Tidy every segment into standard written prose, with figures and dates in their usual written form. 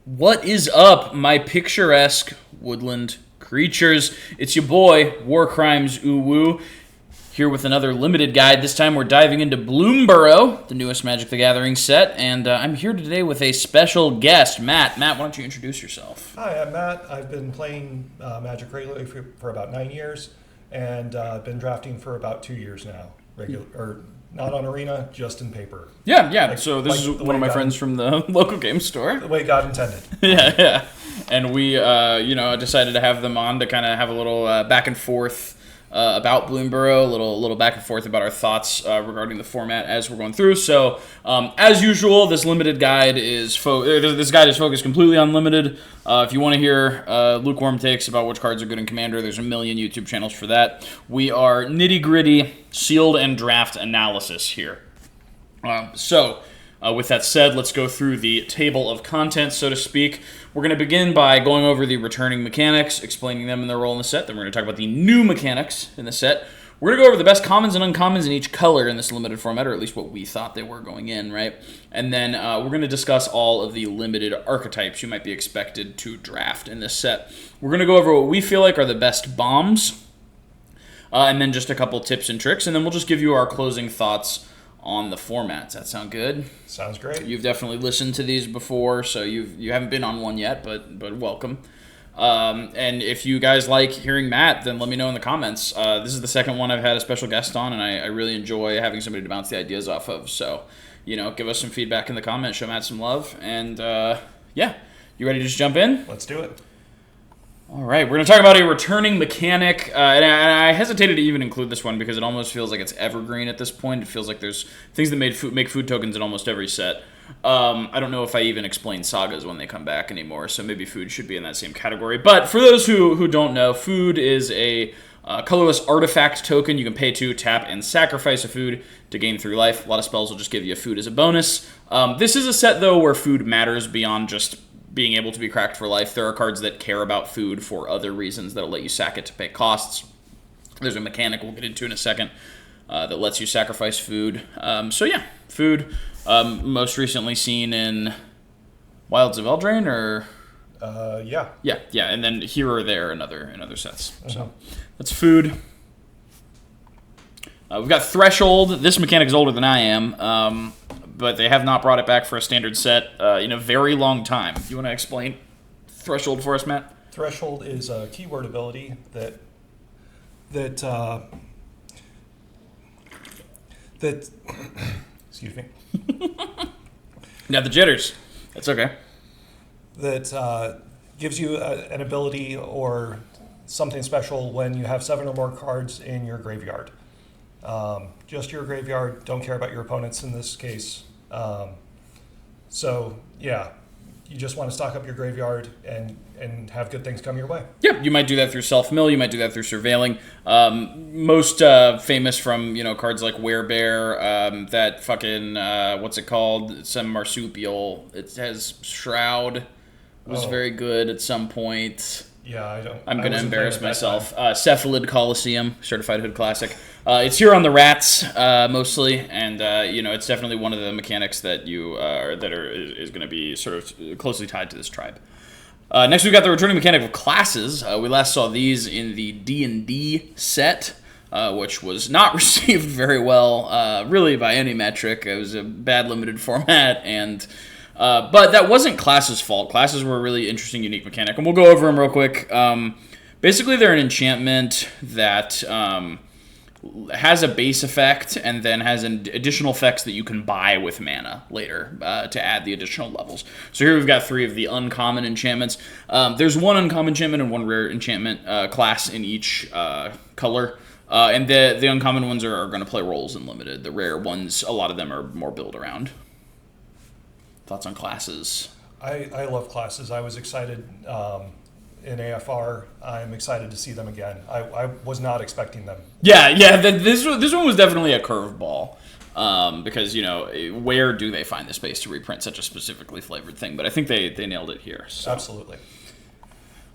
What is up, my picturesque woodland creatures? It's your boy, War Crimes Uwu, here with another limited guide. This time we're diving into Bloomburrow, the newest Magic the Gathering set, and I'm here today with a special guest, Matt. Matt, why don't you introduce yourself? Hi, I'm Matt. I've been playing Magic regularly for about 9 years, and been drafting for about 2 years now. Not on Arena, just in paper. Yeah. So this is one of my friends from the local game store. The way God intended. Yeah. And we, decided to have them on to kind of have a little back and forth about Bloomburrow, a little back and forth about our thoughts regarding the format as we're going through. So, as usual, this limited guide is focused completely on limited. If you want to hear lukewarm takes about which cards are good in Commander, there's a million YouTube channels for that. We are nitty-gritty, sealed and draft analysis here. With that said, let's go through the table of contents, so to speak. We're going to begin by going over the returning mechanics, explaining them and their role in the set. Then we're going to talk about the new mechanics in the set. We're going to go over the best commons and uncommons in each color in this limited format, or at least what we thought they were going in, right? And then we're going to discuss all of the limited archetypes you might be expected to draft in this set. We're going to go over what we feel like are the best bombs, and then just a couple tips and tricks, and then we'll just give you our closing thoughts on the format. Does that sound good? Sounds great. You've definitely listened to these before, so you haven't been on one yet, but welcome. And if you guys like hearing Matt, then let me know in the comments. This is the second one I've had a special guest on, and I really enjoy having somebody to bounce the ideas off of. So, give us some feedback in the comments, show Matt some love, and you ready to just jump in? Let's do it. All right, we're going to talk about a returning mechanic, and I hesitated to even include this one because it almost feels like it's evergreen at this point. It feels like there's things that make food tokens in almost every set. I don't know if I even explain sagas when they come back anymore, so maybe food should be in that same category. But for those who don't know, food is a colorless artifact token. You can pay 2, tap, and sacrifice a food to gain 3 life. A lot of spells will just give you a food as a bonus. This is a set, though, where food matters beyond just being able to be cracked for life. There are cards that care about food for other reasons that'll let you sack it to pay costs. There's a mechanic we'll get into in a second that lets you sacrifice food. Food. Most recently seen in Wilds of Eldraine, or yeah, and then here or there in other sets. Mm-hmm. So that's food. We've got Threshold. This mechanic is older than I am. But they have not brought it back for a standard set in a very long time. You want to explain Threshold for us, Matt? Threshold is a keyword ability that excuse me. Got the jitters. That's okay. That gives you an ability or something special when you have 7 or more cards in your graveyard. Just your graveyard. Don't care about your opponents in this case. You just want to stock up your graveyard and have good things come your way. Yeah, you might do that through self-mill. You might do that through surveilling. Most famous from cards like Werebear. That fucking what's it called? Some marsupial. It has Shroud. Was very good at some point. Yeah, I'm going to embarrass myself. Cephalid Coliseum, Certified Hood Classic. It's here on the rats mostly, and it's definitely one of the mechanics that is going to be sort of closely tied to this tribe. Next, we've got the returning mechanic of classes. We last saw these in the D&D set, which was not received very well, really by any metric. It was a bad limited format, and but that wasn't classes' fault. Classes were a really interesting, unique mechanic, and we'll go over them real quick. Basically, they're an enchantment that has a base effect and then has additional effects that you can buy with mana later to add the additional levels. So here we've got 3 of the uncommon enchantments. There's 1 uncommon enchantment and 1 rare enchantment class in each color. And the uncommon ones are going to play roles in limited. The rare ones, a lot of them are more build around. Thoughts on classes? I love classes. I was excited in AFR. I'm excited to see them again. I was not expecting them. Yeah. This one was definitely a curveball because where do they find the space to reprint such a specifically flavored thing? But I think they nailed it here. So. Absolutely.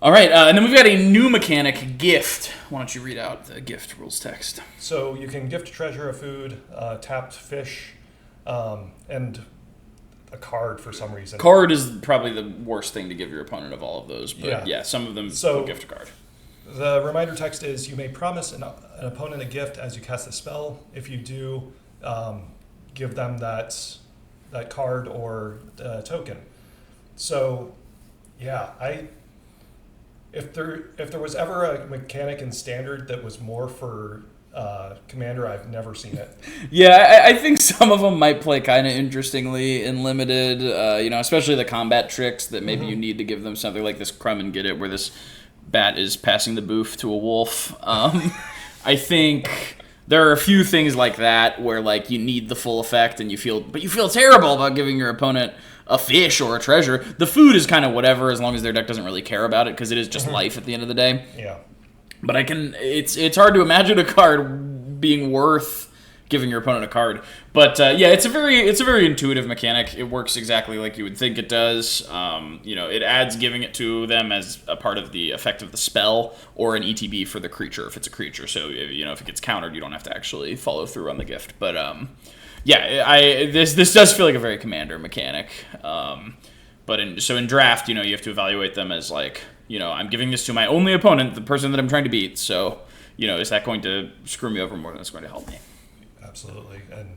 All right, and then we've got a new mechanic, Gift. Why don't you read out the Gift rules text? So you can gift treasure, a food, tapped fish, and a card for some reason. Card is probably the worst thing to give your opponent of all of those, but yeah some of them will gift a card. The reminder text is, you may promise an opponent a gift as you cast the spell. If you do, give them that card or token. So, yeah, if there was ever a mechanic in Standard that was more for Commander, I've never seen it. Yeah, I think some of them might play kind of interestingly in Limited, especially the combat tricks that maybe you need to give them something like this Crumb and Get It, where this bat is passing the booth to a wolf. I think there are a few things like that where like you need the full effect and you feel terrible about giving your opponent a fish or a treasure. The food is kind of whatever as long as their deck doesn't really care about it, because it is just life at the end of the day. Yeah. But it's hard to imagine a card being worth giving your opponent a card. But it's a very intuitive mechanic. It works exactly like you would think it does. It adds giving it to them as a part of the effect of the spell, or an ETB for the creature if it's a creature. So if it gets countered, you don't have to actually follow through on the gift. But this does feel like a very Commander mechanic. But in draft, you have to evaluate them as like, I'm giving this to my only opponent, the person that I'm trying to beat. So, is that going to screw me over more than it's going to help me? Absolutely. And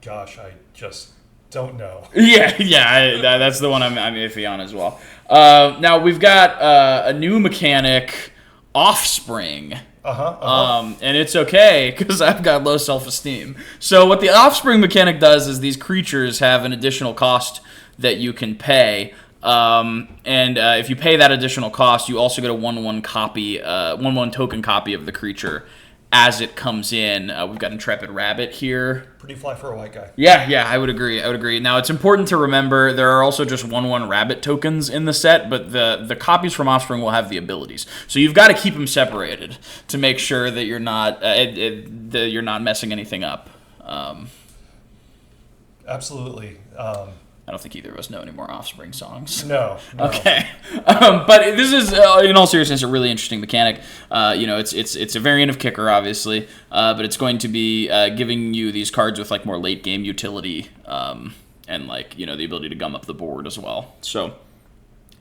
gosh, I just don't know. That's the one I'm iffy on as well. Now we've got a new mechanic, Offspring. And it's okay because I've got low self-esteem. So what the Offspring mechanic does is these creatures have an additional cost that you can pay. If you pay that additional cost, you also get a 1/1 copy, 1/1 token copy of the creature as it comes in. We've got Intrepid Rabbit here. Pretty fly for a white guy. Yeah, I would agree. Now, it's important to remember there are also just 1/1 Rabbit tokens in the set, but the copies from Offspring will have the abilities. So you've got to keep them separated to make sure that you're not messing anything up. Absolutely. I don't think either of us know any more Offspring songs. No. Okay. But this is, in all seriousness, a really interesting mechanic. It's a variant of Kicker, obviously, but it's going to be giving you these cards with like more late game utility, and like the ability to gum up the board as well. So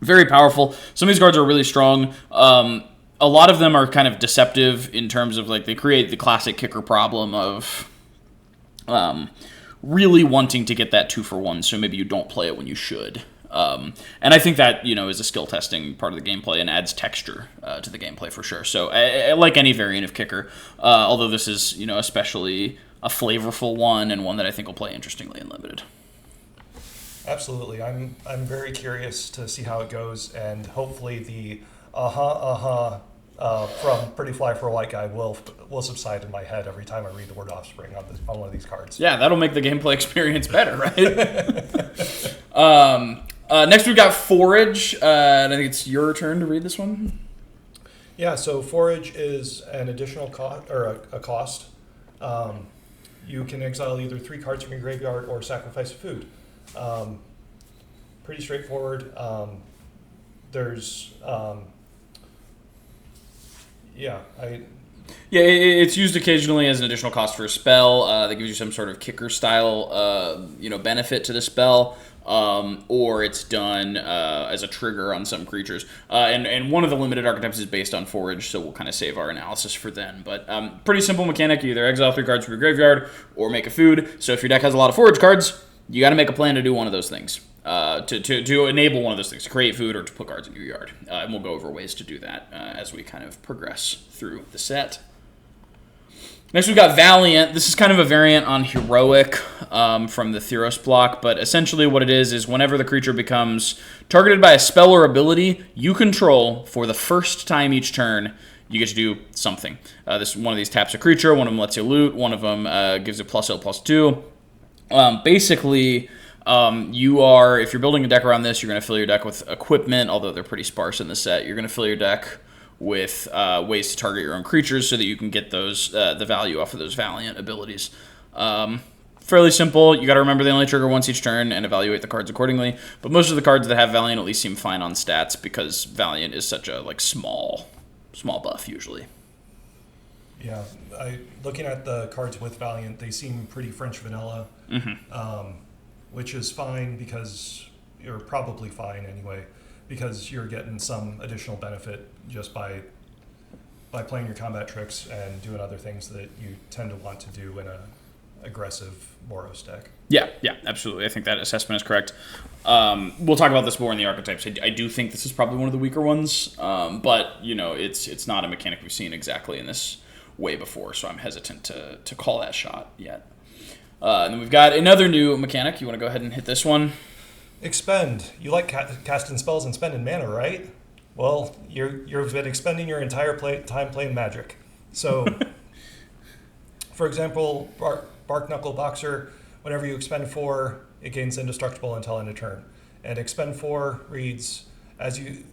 very powerful. Some of these cards are really strong. A lot of them are kind of deceptive in terms of like they create the classic Kicker problem of really wanting to get that 2-for-1, so maybe you don't play it when you should. And I think that, is a skill testing part of the gameplay and adds texture to the gameplay for sure. So like any variant of Kicker, although this is, especially a flavorful one and one that I think will play interestingly in Limited. Absolutely. I'm very curious to see how it goes, and hopefully the from Pretty Fly for a White Guy will subside in my head every time I read the word Offspring on one of these cards. Yeah, that'll make the gameplay experience better, right? Next we've got Forage, and I think it's your turn to read this one. Yeah, so Forage is an additional cost, or a cost. You can exile either 3 cards from your graveyard or sacrifice a food. Pretty straightforward. It's used occasionally as an additional cost for a spell that gives you some sort of Kicker style, benefit to the spell, or it's done as a trigger on some creatures. And one of the limited archetypes is based on Forage, so we'll kind of save our analysis for then. But pretty simple mechanic: you either exile 3 cards from your graveyard or make a food. So if your deck has a lot of Forage cards, you got to make a plan to do one of those things. To enable one of those things, to create food or to put cards in your yard. And we'll go over ways to do that as we kind of progress through the set. Next we've got Valiant. This is kind of a variant on Heroic from the Theros block, but essentially what it is whenever the creature becomes targeted by a spell or ability you control for the first time each turn, you get to do something. One of these taps a creature, one of them lets you loot, one of them gives you +0/+2. Basically, if you're building a deck around this, you're going to fill your deck with equipment, although they're pretty sparse in the set. You're going to fill your deck with ways to target your own creatures so that you can get the value off of those Valiant abilities. Fairly simple. You got to remember they only trigger once each turn and evaluate the cards accordingly. But most of the cards that have Valiant at least seem fine on stats because Valiant is such a small buff usually. Yeah, looking at the cards with Valiant, they seem pretty French vanilla. Mm-hmm. which is fine because you're probably fine anyway, because you're getting some additional benefit just by playing your combat tricks and doing other things that you tend to want to do in a aggressive Boros deck. Yeah, absolutely. I think that assessment is correct. We'll talk about this more in the archetypes. I do think this is probably one of the weaker ones, but it's not a mechanic we've seen exactly in this way before, so I'm hesitant to call that shot yet. And then we've got another new mechanic. You want to go ahead and hit this one? Expend. You like casting spells and spending mana, right? Well, you've been expending your entire time playing Magic. So, for example, Bark Knuckle Boxer, whenever you expend 4, it gains indestructible until end of turn. And expend 4 reads, as you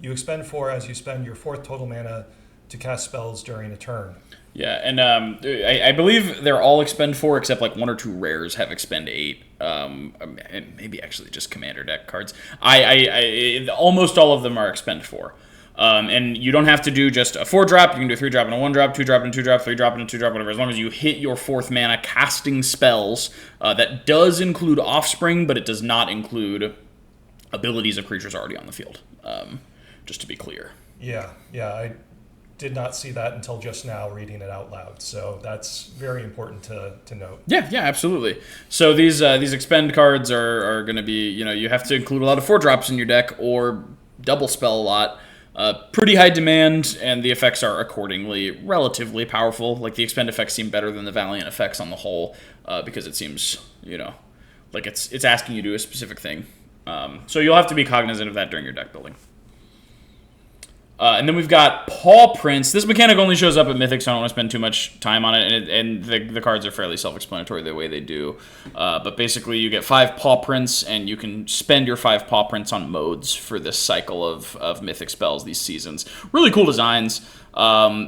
expend 4 as you spend your 4th total mana to cast spells during a turn. Yeah, and I believe they're all expend 4, except like 1 or 2 rares have expend 8. And maybe actually just commander deck cards. I almost all of them are expend 4. And you don't have to do just a 4-drop. You can do a 3-drop and a 1-drop, 2-drop and a 2-drop, 3-drop and a 2-drop, whatever. As long as you hit your 4th mana casting spells, that does include Offspring, but it does not include abilities of creatures already on the field. Just to be clear. Yeah, I did not see that until just now reading it out loud. So that's very important to note. Yeah, absolutely. So these expend cards are going to be, you have to include a lot of 4-drops in your deck or double spell a lot. Pretty high demand, and the effects are accordingly relatively powerful. Like the expend effects seem better than the Valiant effects on the whole, because it seems, like it's asking you to do a specific thing. So you'll have to be cognizant of that during your deck building. And then we've got Paw Prints. This mechanic only shows up at Mythic, so I don't want to spend too much time on it. And the cards are fairly self-explanatory the way they do. But basically, you get 5 Paw Prints, and you can spend your 5 Paw Prints on modes for this cycle of Mythic spells, these seasons. Really cool designs.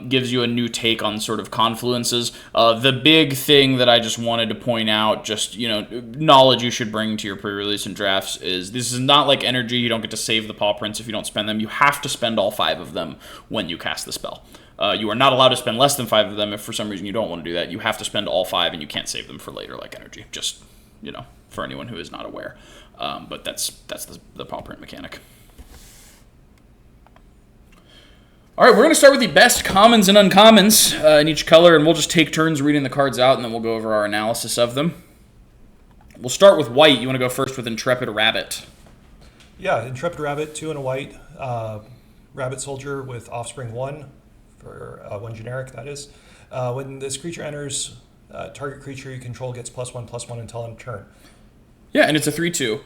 Gives you a new take on sort of confluences. The big thing that I just wanted to point out, just, knowledge you should bring to your pre-release and drafts is this is not like energy. You don't get to save the Paw Prints if you don't spend them. You have to spend all 5 of them when you cast the spell. You are not allowed to spend less than 5 of them if for some reason you don't want to do that. You have to spend all 5 and you can't save them for later like energy. Just, for anyone who is not aware. But that's the Paw Print mechanic. All right, we're going to start with the best commons and uncommons in each color, and we'll just take turns reading the cards out, and then we'll go over our analysis of them. We'll start with white. You want to go first with Intrepid Rabbit? Yeah, Intrepid Rabbit, 2 and a white. Rabbit Soldier with Offspring 1, for 1 generic, that is. When this creature enters, target creature you control gets +1/+1 until end of turn. Yeah, and it's a 3/2.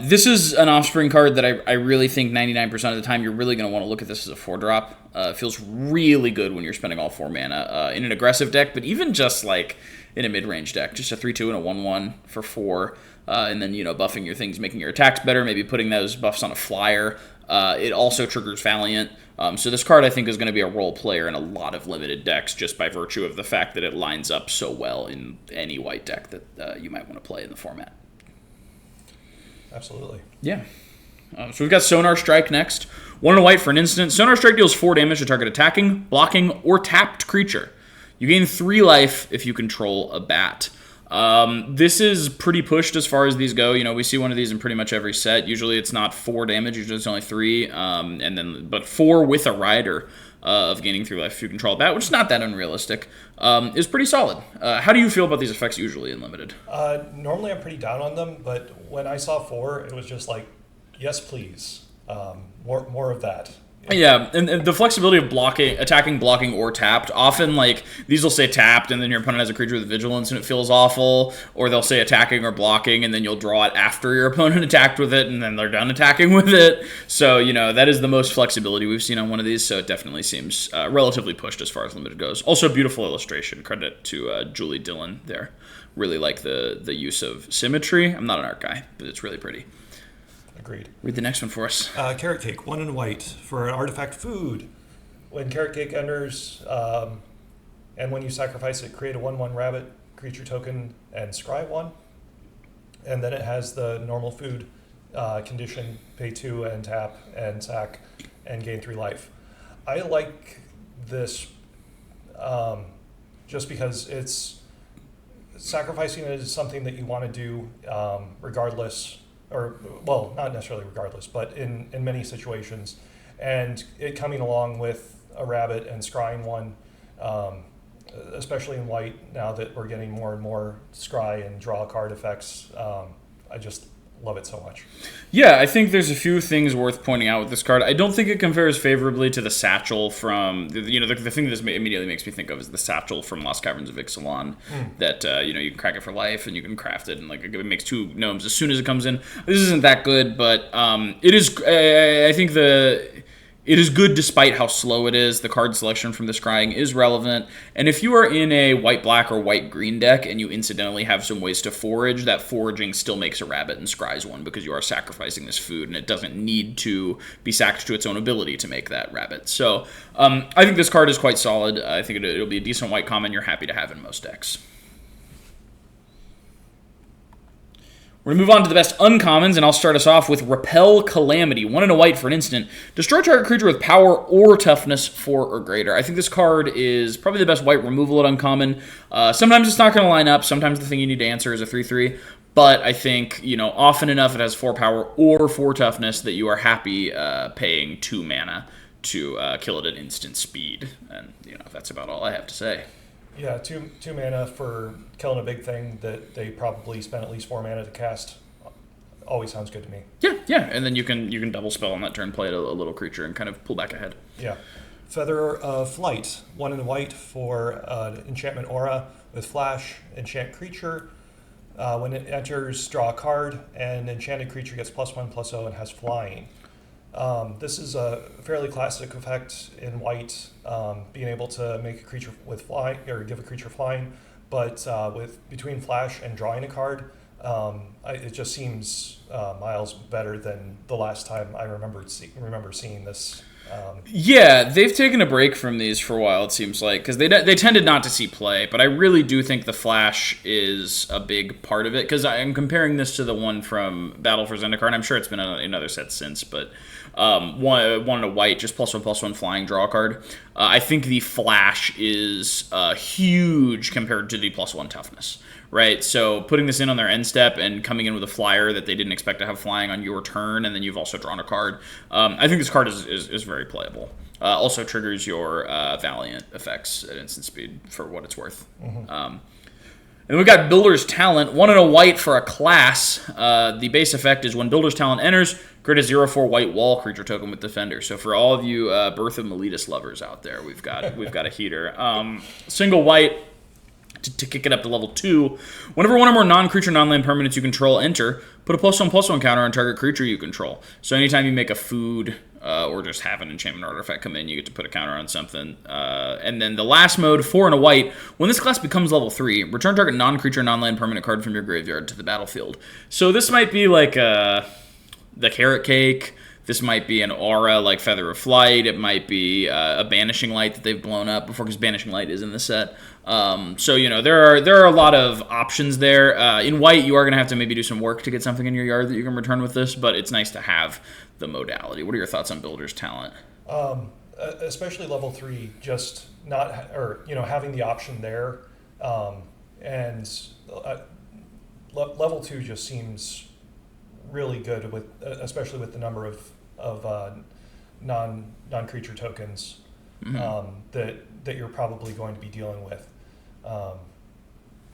This is an Offspring card that I really think 99% of the time you're really going to want to look at this as a 4-drop. It feels really good when you're spending all 4 mana in an aggressive deck, but even just like in a mid-range deck. Just a 3/2 and a 1/1 for 4, and then, buffing your things, making your attacks better, maybe putting those buffs on a flyer. It also triggers Valiant. So this card, I think, is going to be a role player in a lot of limited decks just by virtue of the fact that it lines up so well in any white deck that you might want to play in the format. Absolutely. Yeah. So we've got Sonar Strike next. 1 and a white for an instant. Sonar Strike deals 4 damage to target attacking, blocking, or tapped creature. You gain 3 life if you control a bat. This is pretty pushed as far as these go. We see one of these in pretty much every set. Usually it's not 4 damage. Usually it's only 3. But 4 with a rider of gaining 3 life if you control a bat, which is not that unrealistic, is pretty solid. How do you feel about these effects usually in Limited? Normally I'm pretty down on them, but when I saw 4, it was just like, yes, please. More of that. Yeah, and the flexibility of attacking, blocking, or tapped. Often, like, these will say tapped, and then your opponent has a creature with vigilance, and it feels awful. Or they'll say attacking or blocking, and then you'll draw it after your opponent attacked with it, and then they're done attacking with it. So, that is the most flexibility we've seen on one of these, so it definitely seems relatively pushed as far as Limited goes. Also, beautiful illustration. Credit to Julie Dillon there. Really like the use of symmetry. I'm not an art guy, but it's really pretty. Agreed. Read the next one for us. Carrot Cake, 1 and white for an artifact food. When Carrot Cake enters, and when you sacrifice it, create a 1/1 rabbit creature token and scry 1. And then it has the normal food condition, pay 2 and tap and sack and gain 3 life. I like this just because it's sacrificing it is something that you want to do regardless, or, well, not necessarily regardless, but in many situations. And it coming along with a rabbit and scrying one, especially in white, now that we're getting more and more scry and draw card effects, I just love it so much. Yeah, I think there's a few things worth pointing out with this card. I don't think it compares favorably to the Satchel from, the thing that this immediately makes me think of is the Satchel from Lost Caverns of Ixalan, that, you can crack it for life and you can craft it, and like it makes 2 gnomes as soon as it comes in. This isn't that good, but it is, I think it is good despite how slow it is. The card selection from the scrying is relevant. And if you are in a white-black or white-green deck and you incidentally have some ways to forage, that foraging still makes a rabbit and scries one because you are sacrificing this food and it doesn't need to be sacked to its own ability to make that rabbit. So I think this card is quite solid. I think it'll be a decent white common you're happy to have in most decks. We're going to move on to the best uncommons, and I'll start us off with Repel Calamity. 1 and a white for an instant. Destroy target creature with power or toughness 4 or greater. I think this card is probably the best white removal at uncommon. Sometimes it's not going to line up. Sometimes the thing you need to answer is a 3/3. But I think, often enough it has 4 power or 4 toughness that you are happy paying 2 mana to kill it at instant speed. And, that's about all I have to say. Yeah, two mana for killing a big thing that they probably spent at least 4 mana to cast. Always sounds good to me. Yeah, and then you can double spell on that turn, play a little creature, and kind of pull back ahead. Yeah. Feather of Flight, 1 in white for enchantment aura with flash, enchant creature. When it enters, draw a card, and enchanted creature gets +1/+0 and has flying. This is a fairly classic effect in white, being able to make a creature with flying, or give a creature flying, but with between flash and drawing a card, it just seems miles better than the last time I remember seeing this. Yeah, they've taken a break from these for a while, it seems like, because they tended not to see play, but I really do think the flash is a big part of it, because I'm comparing this to the one from Battle for Zendikar, and I'm sure it's been in other sets since, but one in a white, just +1/+1 flying, draw a card. I think the flash is huge compared to the +1 toughness, right? So putting this in on their end step and coming in with a flyer that they didn't expect to have flying on your turn, and then you've also drawn a card. I think this card is very playable. Also triggers your Valiant effects at instant speed for what it's worth. Mm-hmm. And we've got Builder's Talent, 1 and a white for a class. The base effect is when Builder's Talent enters, create a 0/4 white wall creature token with Defender. So for all of you Birth of Meletus lovers out there, we've got a heater. Single white to kick it up to level 2. Whenever one or more non-creature, non-land permanents you control enter, put a +1/+1 counter on target creature you control. So anytime you make a food or just have an enchantment artifact come in, you get to put a counter on something. And then the last mode, 4 and a white. When this class becomes level 3, return target non-creature, non-land permanent card from your graveyard to the battlefield. So this might be like the Carrot Cake. This might be an aura like Feather of Flight. It might be a Banishing Light that they've blown up before, because Banishing Light is in the set. So there are a lot of options there. In white, you are going to have to maybe do some work to get something in your yard that you can return with this, but it's nice to have the modality. What are your thoughts on Builder's Talent? Especially level 3, just having the option there, and level 2 just seems really good with, especially with the number of non-creature tokens that you're probably going to be dealing with.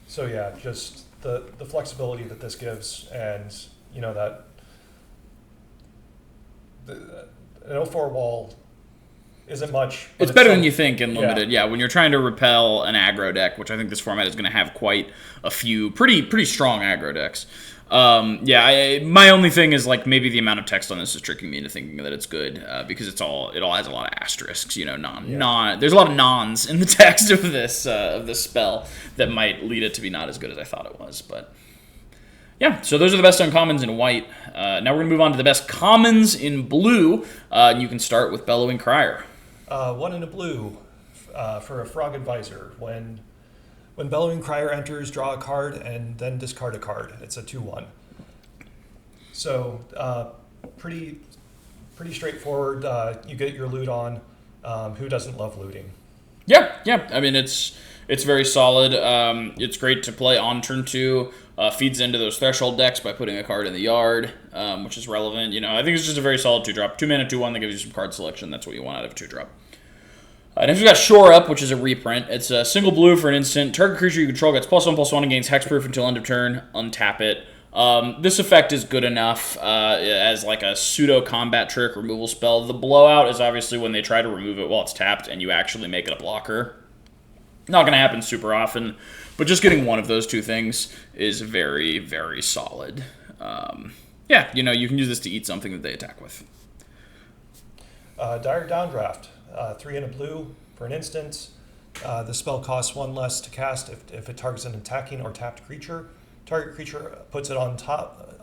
So yeah, just the flexibility that this gives, and that an 04 wall isn't much. It's better than you think in limited. Yeah, when you're trying to repel an aggro deck, which I think this format is going to have quite a few pretty strong aggro decks. My only thing is like maybe the amount of text on this is tricking me into thinking that it's good because it all has a lot of asterisks. There's a lot of nons in the text of this spell that might lead it to be not as good as I thought it was, but. Yeah, so those are the best uncommons in white. Now we're going to move on to the best commons in blue. You can start with Bellowing Crier. 1 in a blue for a Frog Advisor. When Bellowing Crier enters, draw a card and then discard a card. It's a 2/1. So pretty straightforward. You get your loot on. Who doesn't love looting? Yeah. I mean, it's very solid. It's great to play on turn 2. Feeds into those threshold decks by putting a card in the yard, which is relevant. I think it's just a very solid 2-drop. 2 mana, 2/1 that gives you some card selection. That's what you want out of a 2-drop. Next we got Shore Up, which is a reprint. It's a single blue for an instant. Target creature you control gets +1/+1 and gains hexproof until end of turn. Untap it. This effect is good enough as like a pseudo combat trick removal spell. The blowout is obviously when they try to remove it while it's tapped and you actually make it a blocker. Not going to happen super often, but just getting one of those two things is very, very solid. Yeah, you can use this to eat something that they attack with. Dire Downdraft, 3 and a blue for an instant. The spell costs 1 less to cast if it targets an attacking or tapped creature. Target creature puts it on top.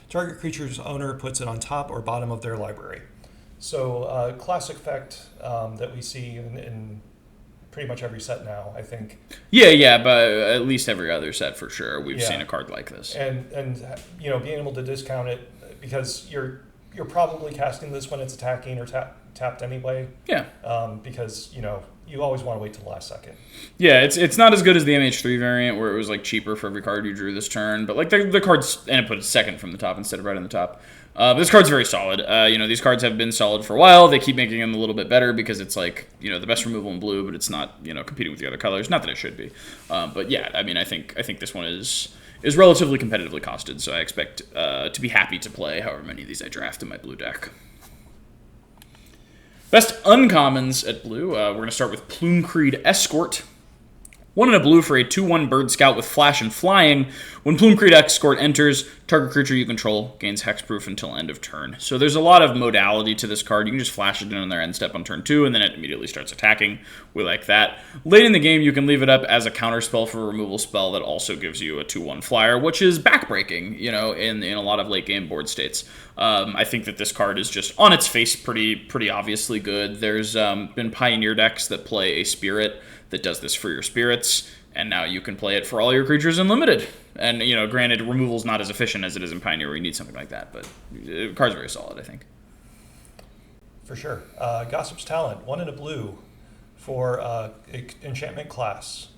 Target creature's owner puts it on top or bottom of their library. So, classic effect that we see in pretty much every set now, I think. Yeah, but at least every other set for sure. We've seen a card like this. And being able to discount it because you're probably casting this when it's attacking or tapped anyway. Yeah. Because you always want to wait till the last second. Yeah, it's not as good as the MH3 variant where it was like cheaper for every card you drew this turn, but like the cards and it put it second from the top instead of right on the top. But this card's very solid. These cards have been solid for a while. They keep making them a little bit better because it's like the best removal in blue, but it's not competing with the other colors. Not that it should be, but yeah, I mean I think this one is relatively competitively costed, so I expect to be happy to play however many of these I draft in my blue deck. Best uncommons at blue, we're going to start with Plume-Creed Escort. 1 and a blue for a 2/1 Bird Scout with Flash and Flying. When Plume-Creed Escort enters, target creature you control gains hexproof until end of turn. So there's a lot of modality to this card. You can just flash it in on their end step on turn 2, and then it immediately starts attacking. We like that. Late in the game, you can leave it up as a counterspell for a removal spell that also gives you a 2/1 flyer, which is backbreaking, in a lot of late game board states. I think that this card is just on its face pretty obviously good. There's been Pioneer decks that play a Spirit that does this for your spirits, and now you can play it for all your creatures in Limited. And, granted, removal's not as efficient as it is in Pioneer where you need something like that, but the card's very solid, I think. For sure. Gossip's Talent, 1 and a blue for enchantment class.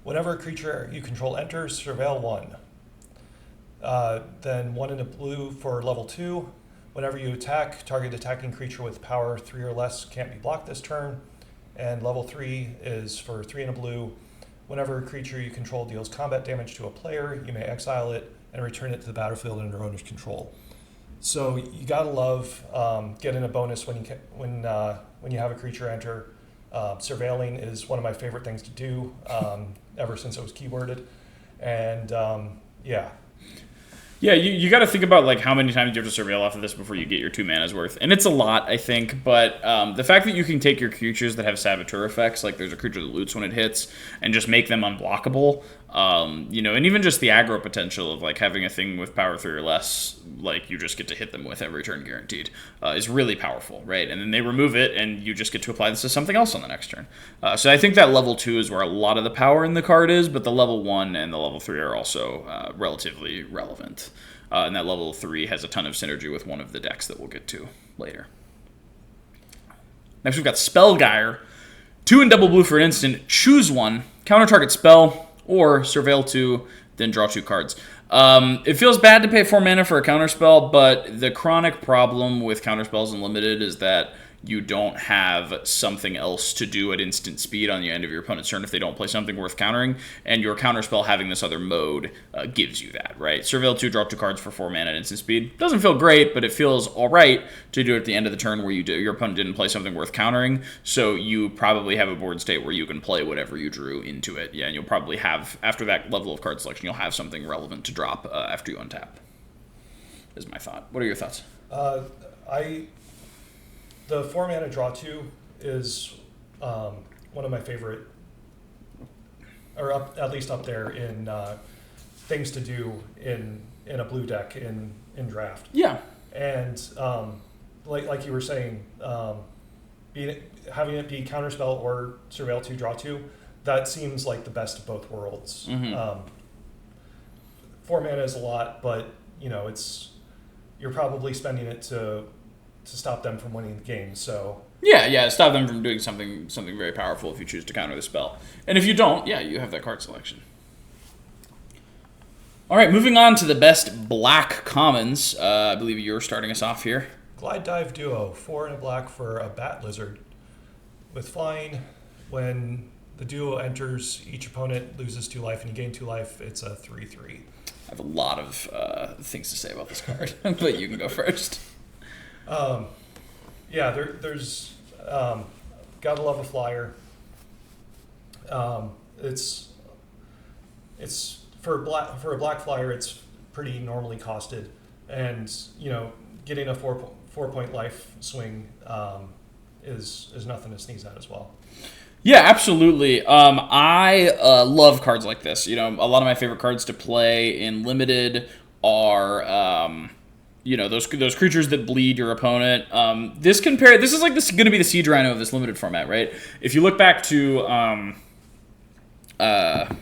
Whenever a creature you control enters, surveil 1. Then 1 and a blue for level 2. Whenever you attack, target attacking creature with power 3 or less can't be blocked this turn. And level 3 is for 3 and a blue. Whenever a creature you control deals combat damage to a player, you may exile it and return it to the battlefield under owner's control. So you gotta love getting a bonus when you have a creature enter. Surveilling is one of my favorite things to do ever since it was keyworded, and yeah. Yeah, you got to think about like how many times you have to surveil off of this before you get your 2 mana's worth, and it's a lot, I think. But the fact that you can take your creatures that have saboteur effects, like there's a creature that loots when it hits, and just make them unblockable, and even just the aggro potential of like having a thing with power 3 or less, like you just get to hit them with every turn guaranteed, is really powerful, right? And then they remove it, and you just get to apply this to something else on the next turn. So I think that level 2 is where a lot of the power in the card is, but the level 1 and the level 3 are also relatively relevant. And that level 3 has a ton of synergy with one of the decks that we'll get to later. Next we've got Spellgyre. 2 and double blue for an instant. Choose 1. Counter target spell, or surveil 2, then draw 2 cards. It feels bad to pay 4 mana for a counterspell, but the chronic problem with counterspells in Limited is that you don't have something else to do at instant speed on the end of your opponent's turn if they don't play something worth countering, and your counterspell having this other mode gives you that, right? Surveil 2, draw 2 cards for 4 mana at instant speed. Doesn't feel great, but it feels alright to do it at the end of the turn where your opponent didn't play something worth countering, so you probably have a board state where you can play whatever you drew into it. Yeah, and you'll probably have, after that level of card selection, you'll have something relevant to drop after you untap, is my thought. What are your thoughts? The 4 mana draw 2 is one of my favorite, or at least up there in things to do in a blue deck in draft. Yeah. And like you were saying, having it be counterspell or surveil 2, draw 2, that seems like the best of both worlds. Mm-hmm. 4 mana is a lot, but you're probably spending it to stop them from winning the game. So Yeah, stop them from doing something very powerful if you choose to counter the spell. And if you don't, yeah, you have that card selection. All right, moving on to the best black commons. I believe you're starting us off here. Glide Dive Duo, 4 and a black for a Bat Lizard. With flying, when the duo enters, each opponent loses 2 life and you gain 2 life. It's a 3/3. I have a lot of things to say about this card, but you can go first. Yeah, there's gotta love a flyer. It's for a black flyer. It's pretty normally costed, and getting a 4-point life swing is nothing to sneeze at as well. Yeah, absolutely. I love cards like this. A lot of my favorite cards to play in Limited are those creatures that bleed your opponent. This is going to be the Siege Rhino of this Limited format, right? If you look back to Ravnica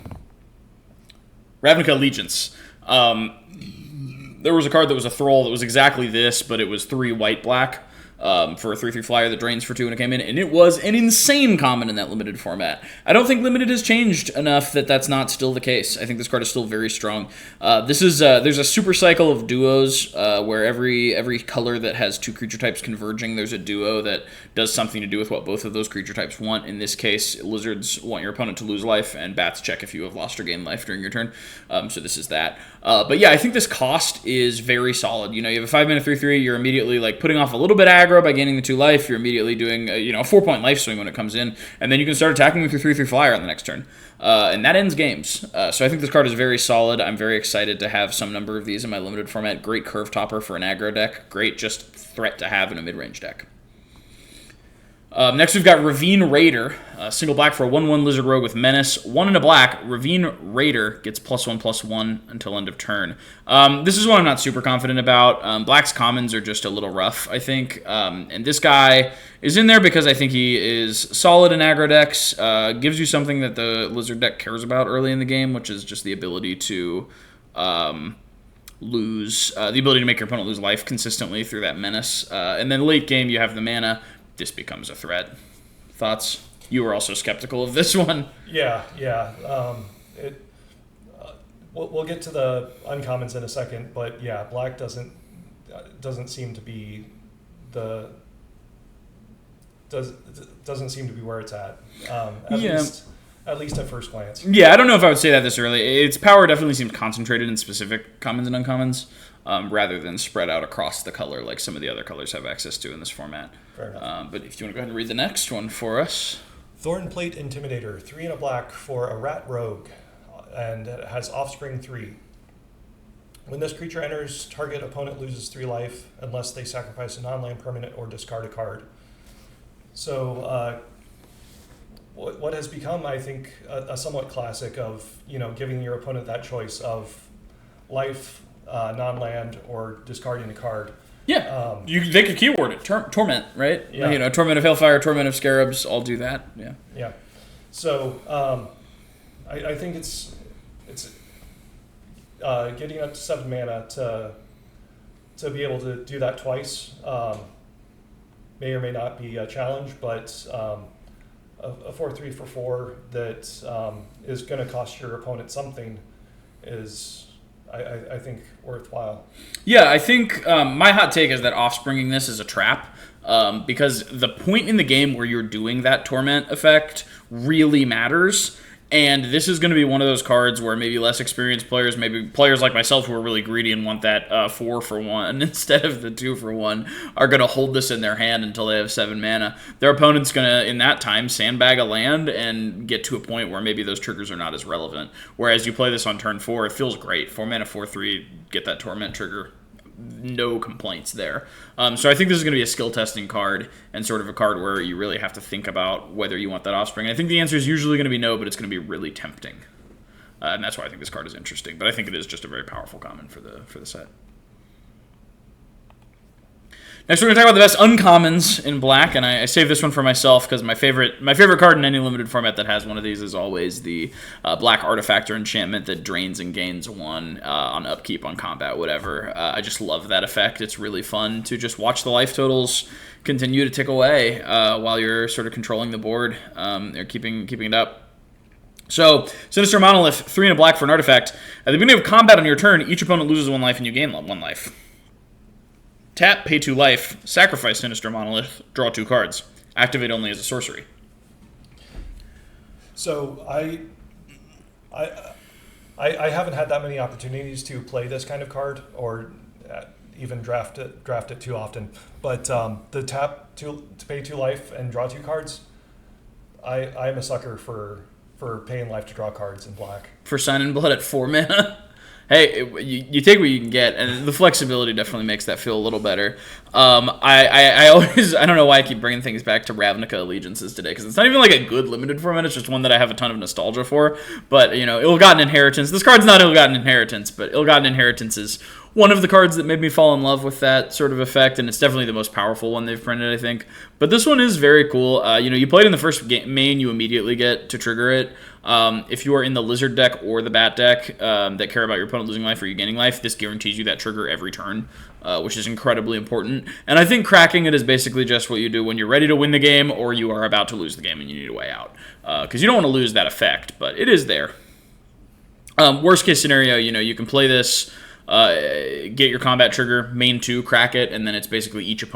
Allegiance, there was a card that was a Thrall that was exactly this, but it was 3 white-black. For a 3/3 flyer that drains for 2 when it came in, and it was an insane common in that Limited format. I don't think Limited has changed enough that that's not still the case. I think this card is still very strong. There's a super cycle of duos where every color that has 2 creature types converging, there's a duo that does something to do with what both of those creature types want. In this case, lizards want your opponent to lose life, and bats check if you have lost or gained life during your turn. So this is that. But yeah, I think this cost is very solid. You have a 5-mana 3/3. You're immediately putting off a little bit aggro by gaining the 2 life. You're immediately doing a 4-point life swing when it comes in, and then you can start attacking with your 3/3 flyer on the next turn, and that ends games. So I think this card is very solid. I'm very excited to have some number of these in my Limited format. Great curve topper for an aggro deck. Great just threat to have in a mid-range deck. Next, we've got Ravine Raider, single black for a 1/1 Lizard Rogue with Menace. 1 and a black, Ravine Raider gets +1/+1 until end of turn. This is one I'm not super confident about. Black's commons are just a little rough, I think. And this guy is in there because I think he is solid in aggro decks. Gives you something that the Lizard deck cares about early in the game, which is just the ability to the ability to make your opponent lose life consistently through that Menace. And then late game, you have the mana. This becomes a threat. Thoughts? You were also skeptical of this one. Yeah. We'll get to the uncommons in a second, but yeah, black doesn't seem to be doesn't seem to be where it's at. At least at first glance. Yeah, I don't know if I would say that this early. Its power definitely seems concentrated in specific commons and uncommons, rather than spread out across the color like some of the other colors have access to in this format. Fair enough. But if you want to go ahead and read the next one for us. Thornplate Intimidator, 3 and a black for a rat rogue, and it has offspring 3. When this creature enters, target opponent loses 3 life unless they sacrifice a non-land permanent or discard a card. So what has become, I think, a somewhat classic of giving your opponent that choice of life, non-land, or discarding a card. Yeah, they could keyword it. Torment, right? Yeah. Torment of Hailfire, Torment of Scarabs, all do that. Yeah. Yeah. So I think it's getting up to 7 mana to be able to do that twice may or may not be a challenge, but a 4/3 for 4 that is going to cost your opponent something is, I think, worthwhile. Yeah, I think my hot take is that offspringing this is a trap, because the point in the game where you're doing that torment effect really matters. And this is going to be one of those cards where maybe less experienced players, maybe players like myself who are really greedy and want that 4 for 1 instead of the 2 for 1, are going to hold this in their hand until they have 7 mana. Their opponent's going to, in that time, sandbag a land and get to a point where maybe those triggers are not as relevant. Whereas you play this on turn 4, it feels great. 4 mana, 4/3, get that torment trigger. No complaints there. So I think this is going to be a skill testing card and sort of a card where you really have to think about whether you want that offspring. I think the answer is usually going to be no, but it's going to be really tempting. And that's why I think this card is interesting. But I think it is just a very powerful common for the set. Next, we're going to talk about the best uncommons in black, and I saved this one for myself because my favorite card in any limited format that has one of these is always the black artifact or enchantment that drains and gains 1 on upkeep, on combat, whatever. I just love that effect. It's really fun to just watch the life totals continue to tick away while you're sort of controlling the board. They're keeping it up. So, Sinister Monolith, 3 and a black for an artifact. At the beginning of combat on your turn, each opponent loses 1 life and you gain 1 life. Tap, pay 2 life, sacrifice Sinister Monolith, draw 2 cards. Activate only as a sorcery. So I haven't had that many opportunities to play this kind of card or even draft it too often. But the tap to pay 2 life and draw 2 cards, I'm a sucker for paying life to draw cards in black. For Sign in Blood at 4 mana. Hey, you take what you can get, and the flexibility definitely makes that feel a little better. I don't know why I keep bringing things back to Ravnica Allegiances today, because it's not even like a good limited format, it's just one that I have a ton of nostalgia for. But, you know, Ill-Gotten Inheritance, this card's not Ill-Gotten Inheritance, but Ill-Gotten Inheritance is one of the cards that made me fall in love with that sort of effect, and it's definitely the most powerful one they've printed, I think. But this one is very cool. You play it in the first main, you immediately get to trigger it. If you are in the Lizard deck or the Bat deck that care about your opponent losing life or you gaining life, this guarantees you that trigger every turn, which is incredibly important. And I think cracking it is basically just what you do when you're ready to win the game or you are about to lose the game and you need a way out. Because you don't want to lose that effect, but it is there. Worst case scenario, you can play this, get your combat trigger, main 2, crack it, and then it's basically each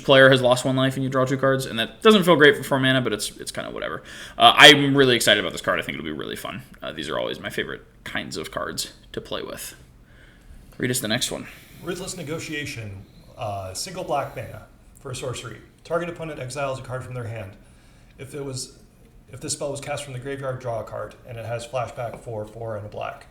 player has lost 1 life and you draw 2 cards, and that doesn't feel great for 4 mana, but it's kind of whatever. I'm really excited about this card. I think it'll be really fun. These are always my favorite kinds of cards to play with. Read us the next one. Ruthless Negotiation, single black mana for a sorcery. Target opponent exiles a card from their hand. If this spell was cast from the graveyard, draw a card, and it has flashback for 4 and a black.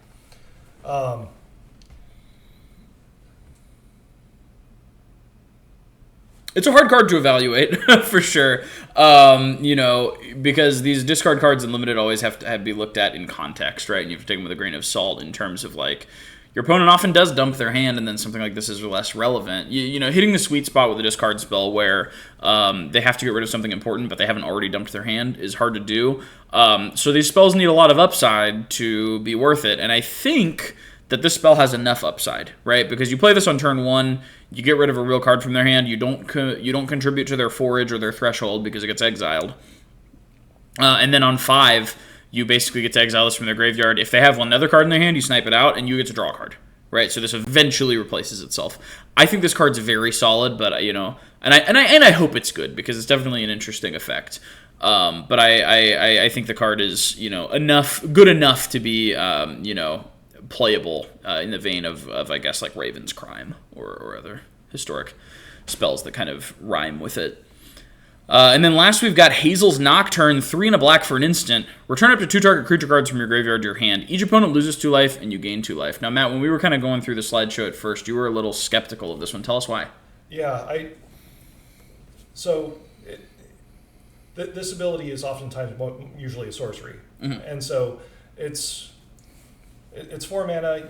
It's a hard card to evaluate, for sure, because these discard cards in Limited always have to be looked at in context, right? And you have to take them with a grain of salt in terms of, like, your opponent often does dump their hand, and then something like this is less relevant. Hitting the sweet spot with a discard spell where they have to get rid of something important, but they haven't already dumped their hand is hard to do. So these spells need a lot of upside to be worth it, and I think that this spell has enough upside, right? Because you play this on turn 1, you get rid of a real card from their hand, you don't contribute to their forage or their threshold because it gets exiled. And then on 5, you basically get to exile this from their graveyard. If they have one other card in their hand, you snipe it out, and you get to draw a card, right? So this eventually replaces itself. I think this card's very solid, but and I hope it's good because it's definitely an interesting effect. But I think the card is good enough to be playable in the vein of I guess like Raven's Crime or other historic spells that kind of rhyme with it. And then last we've got Hazel's Nocturne, 3 and a black for an instant. Return up to 2 target creature cards from your graveyard to your hand. Each opponent loses 2 life and you gain 2 life. Now, Matt, when we were kind of going through the slideshow at first, you were a little skeptical of this one. Tell us why. Yeah, this ability is oftentimes usually a sorcery, and so it's 4 mana.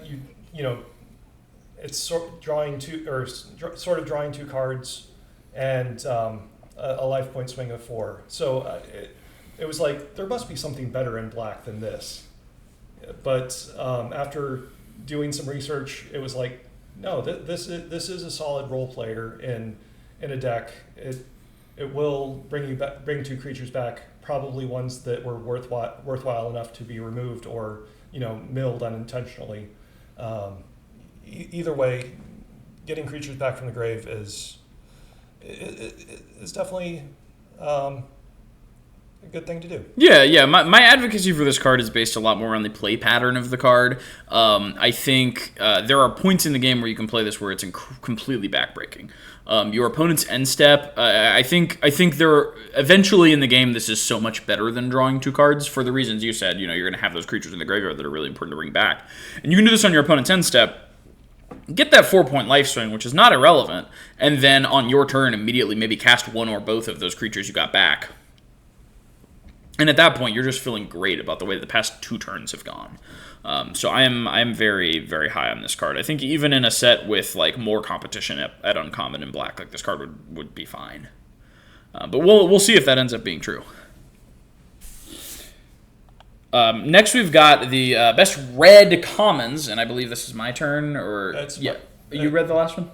It's sort of drawing 2 cards and a life point swing of 4. So it was like there must be something better in black than this. But after doing some research, it was like, no, this is a solid role player in a deck. It will bring 2 creatures back, probably ones that were worthwhile enough to be removed or milled unintentionally. Either way, getting creatures back from the grave is definitely a good thing to do. Yeah. My advocacy for this card is based a lot more on the play pattern of the card. I think there are points in the game where you can play this where it's completely backbreaking. Your opponent's end step, I think there eventually in the game this is so much better than drawing 2 cards for the reasons you said. You're going to have those creatures in the graveyard that are really important to bring back, and you can do this on your opponent's end step. Get that 4-point life swing, which is not irrelevant, and then on your turn immediately maybe cast one or both of those creatures you got back. And at that point, you're just feeling great about the way the past 2 turns have gone. So I am very, very high on this card. I think even in a set with like more competition at uncommon and black, like this card would be fine. But we'll see if that ends up being true. Next, we've got the best red commons, and I believe this is my turn. You read the last one?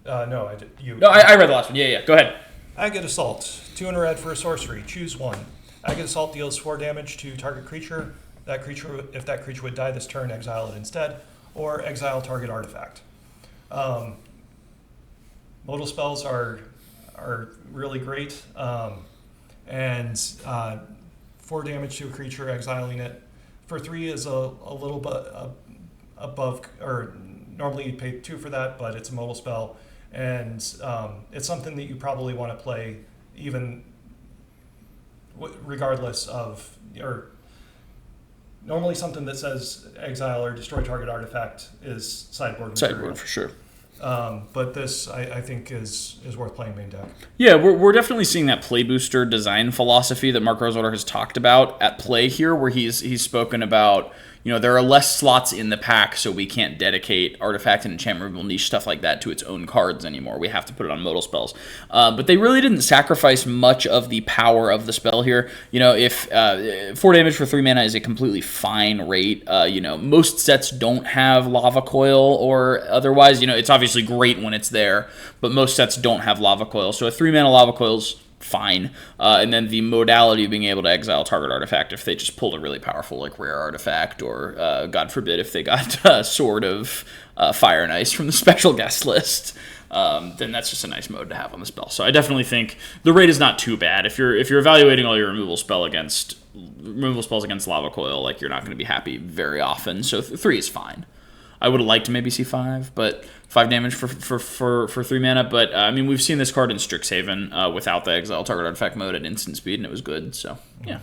No, I did. No, I read the last one. Yeah. Go ahead. Agate Assault. 2 in a red for a sorcery. Choose 1. Agate Assault deals 4 damage to target creature. If that creature would die this turn, exile it instead, or exile target artifact. Modal spells are really great, and 4 damage to a creature, exiling it for 3 is a little bit above, or normally you'd pay 2 for that, but it's a modal spell, and it's something that you probably want to play even regardless of, or normally something that says exile or destroy target artifact is sideboard material. Sideboard for sure. But this, I think, is worth playing main deck. Yeah, we're definitely seeing that play booster design philosophy that Mark Rosewater has talked about at play here, where he's spoken about, there are less slots in the pack, so we can't dedicate artifact and enchantment removal niche stuff like that to its own cards anymore. We have to put it on modal spells. But they really didn't sacrifice much of the power of the spell here. If 4 damage for 3 mana is a completely fine rate, most sets don't have Lava Coil or otherwise. It's obviously great when it's there, but most sets don't have Lava Coil. So a 3 mana Lava Coil's fine. And then the modality of being able to exile target artifact if they just pulled a really powerful like rare artifact, or God forbid if they got Sword of Fire and Ice from the special guest list, then that's just a nice mode to have on the spell. So I definitely think the rate is not too bad. If you're evaluating all your removal spells against Lava Coil, like, you're not going to be happy very often. So 3 is fine. I would have liked to maybe see 5, but 5 damage for 3 mana. But we've seen this card in Strixhaven without the exile target artifact mode at instant speed, and it was good. So yeah.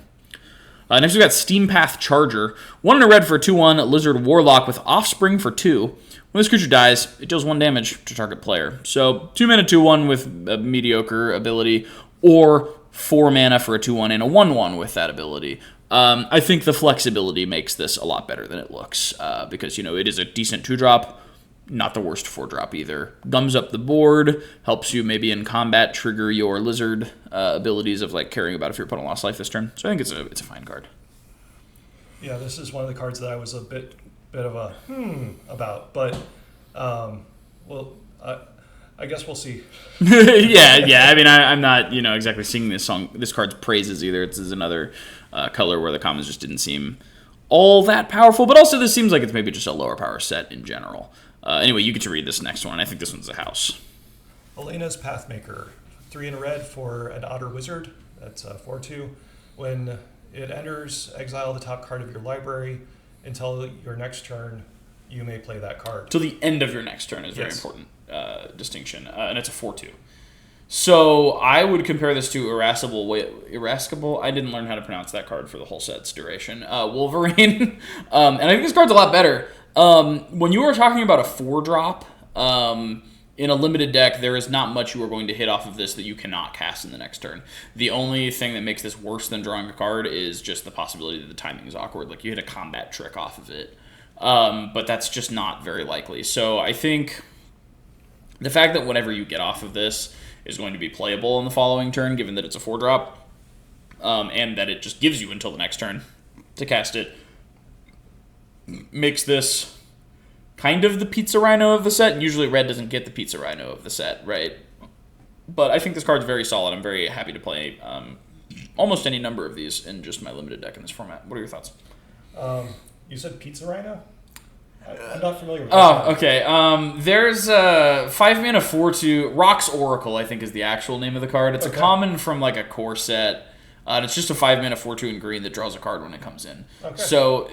Next we've got Steampath Charger. 1 in a red for a 2/1 Lizard Warlock with Offspring for 2. When this creature dies, it deals 1 damage to target player. So 2 mana 2/1 with a mediocre ability, or 4 mana for a 2/1 and a 1/1 with that ability. I think the flexibility makes this a lot better than it looks, because, it is a decent 2-drop, not the worst 4-drop either. Gums up the board, helps you maybe in combat trigger your lizard abilities of like caring about if your opponent lost life this turn. So I think it's a fine card. Yeah, this is one of the cards that I was a bit of a about, but I guess we'll see. yeah. I'm not exactly singing this card's praises either. It's another color where the commons just didn't seem all that powerful, but also this seems like it's maybe just a lower power set in general. Anyway, you get to read this next one. I think this one's a house. Elena's Pathmaker. 3 in a red for an Otter Wizard. That's 4/2. When it enters, exile the top card of your library. Until your next turn, you may play that card. Till the end of your next turn is very important distinction, and it's a 4/2. So I would compare this to Irascible. I didn't learn how to pronounce that card for the whole set's duration. Wolverine, and I think this card's a lot better. When you are talking about a 4-drop in a limited deck, there is not much you are going to hit off of this that you cannot cast in the next turn. The only thing that makes this worse than drawing a card is just the possibility that the timing is awkward. Like, you hit a combat trick off of it. But that's just not very likely. So I think the fact that whatever you get off of this is going to be playable in the following turn, given that it's a 4-drop, and that it just gives you until the next turn to cast it, makes this kind of the Pizza Rhino of the set. And usually red doesn't get the Pizza Rhino of the set, right? But I think this card's very solid. I'm very happy to play almost any number of these in just my limited deck in this format. What are your thoughts? You said Pizza Rhino? I'm not familiar with that. Oh, okay. There's a 5 mana 4/2 Rock's Oracle, I think is the actual name of the card. It's a common from like a core set. And it's just a 5 mana 4/2 in green that draws a card when it comes in. Okay. So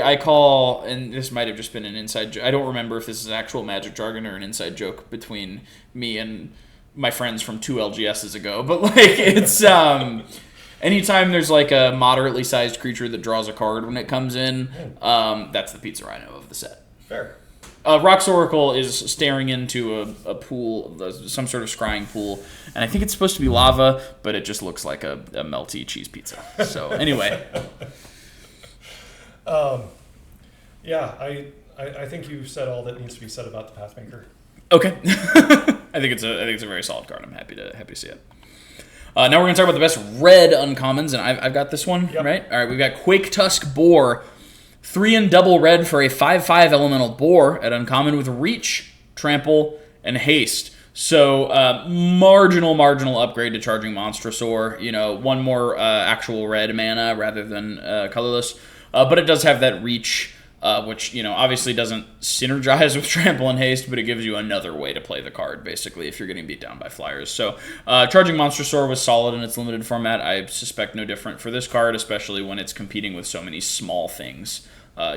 I call, and this might have just been an inside joke. I don't remember if this is actual Magic jargon or an inside joke between me and my friends from 2 LGSs ago. But like, it's anytime there's like a moderately sized creature that draws a card when it comes in, that's the Pizza Rhino of the set. Fair. Rock's Oracle is staring into a pool, some sort of scrying pool, and I think it's supposed to be lava, but it just looks like a melty cheese pizza. So anyway. Yeah, I think you said all that needs to be said about the Pathmaker. Okay. I think it's a very solid card. I'm happy to see it. Now we're going to talk about the best red uncommons, and I've got this one, right? All right, we've got Quake Tusk Boar. 3 and double red for a 5/5 elemental boar at uncommon with reach, trample, and haste. So marginal upgrade to Charging Monstrosaur. You know, one more actual red mana rather than colorless. But it does have that reach, which, you know, obviously doesn't synergize with trample and haste, but it gives you another way to play the card, basically, if you're getting beat down by flyers. So Charging Monstrosaur was solid in its limited format. I suspect no different for this card, especially when it's competing with so many small things.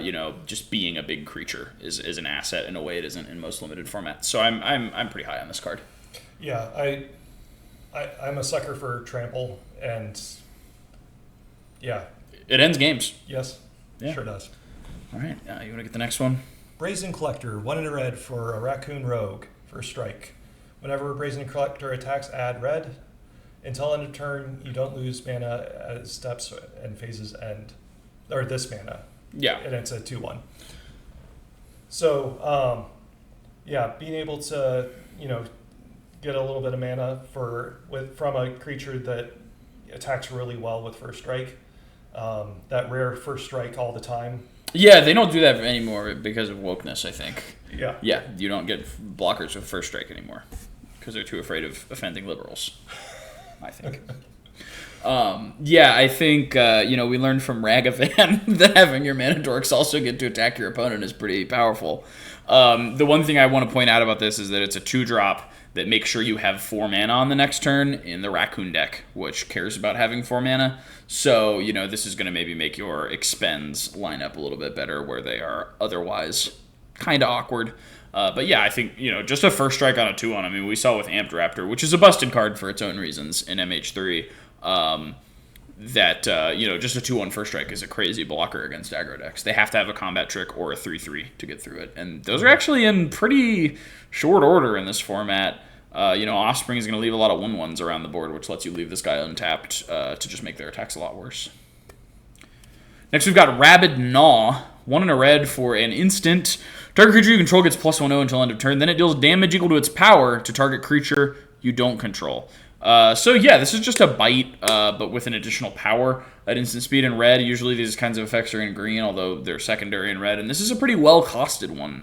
You know, just being a big creature is an asset in a way it isn't in most limited formats. So I'm pretty high on this card. Yeah, I'm a sucker for trample, and yeah, it ends games. Yes, yeah. Sure does. All right, you want to get the next one? Brazen Collector, 1 and a red for a Raccoon Rogue for strike. Whenever a Brazen Collector attacks, add red. Until end of turn, you don't lose mana as steps and phases end, or this mana. Yeah. And it's a 2/1. So, yeah, being able to, you know, get a little bit of mana from a creature that attacks really well with first strike. That rare first strike all the time. Yeah, they don't do that anymore because of wokeness, I think. Yeah. Yeah, you don't get blockers with first strike anymore because they're too afraid of offending liberals, I think. Yeah, I think, you know, we learned from Ragavan that having your mana dorks also get to attack your opponent is pretty powerful. The one thing I want to point out about this is that it's a 2-drop that makes sure you have 4 mana on the next turn in the Raccoon deck, which cares about having 4 mana. So, you know, this is going to maybe make your expends line up a little bit better where they are otherwise kind of awkward. But yeah, I think, you know, just a first strike on a 2/1. I mean, we saw with Amped Raptor, which is a busted card for its own reasons in MH3, that, you know, just a 2/1 first strike is a crazy blocker against aggro decks. They have to have a combat trick or a 3/3 to get through it. And those are actually in pretty short order in this format. You know, Offspring is going to leave a lot of 1/1s around the board, which lets you leave this guy untapped to just make their attacks a lot worse. Next, we've got Rabid Gnaw. 1 and a red for an instant. Target creature you control gets +1/0 until end of turn. Then it deals damage equal to its power to target creature you don't control. So yeah, this is just a bite, but with an additional power at instant speed in red. Usually these kinds of effects are in green, although they're secondary in red. And this is a pretty well-costed one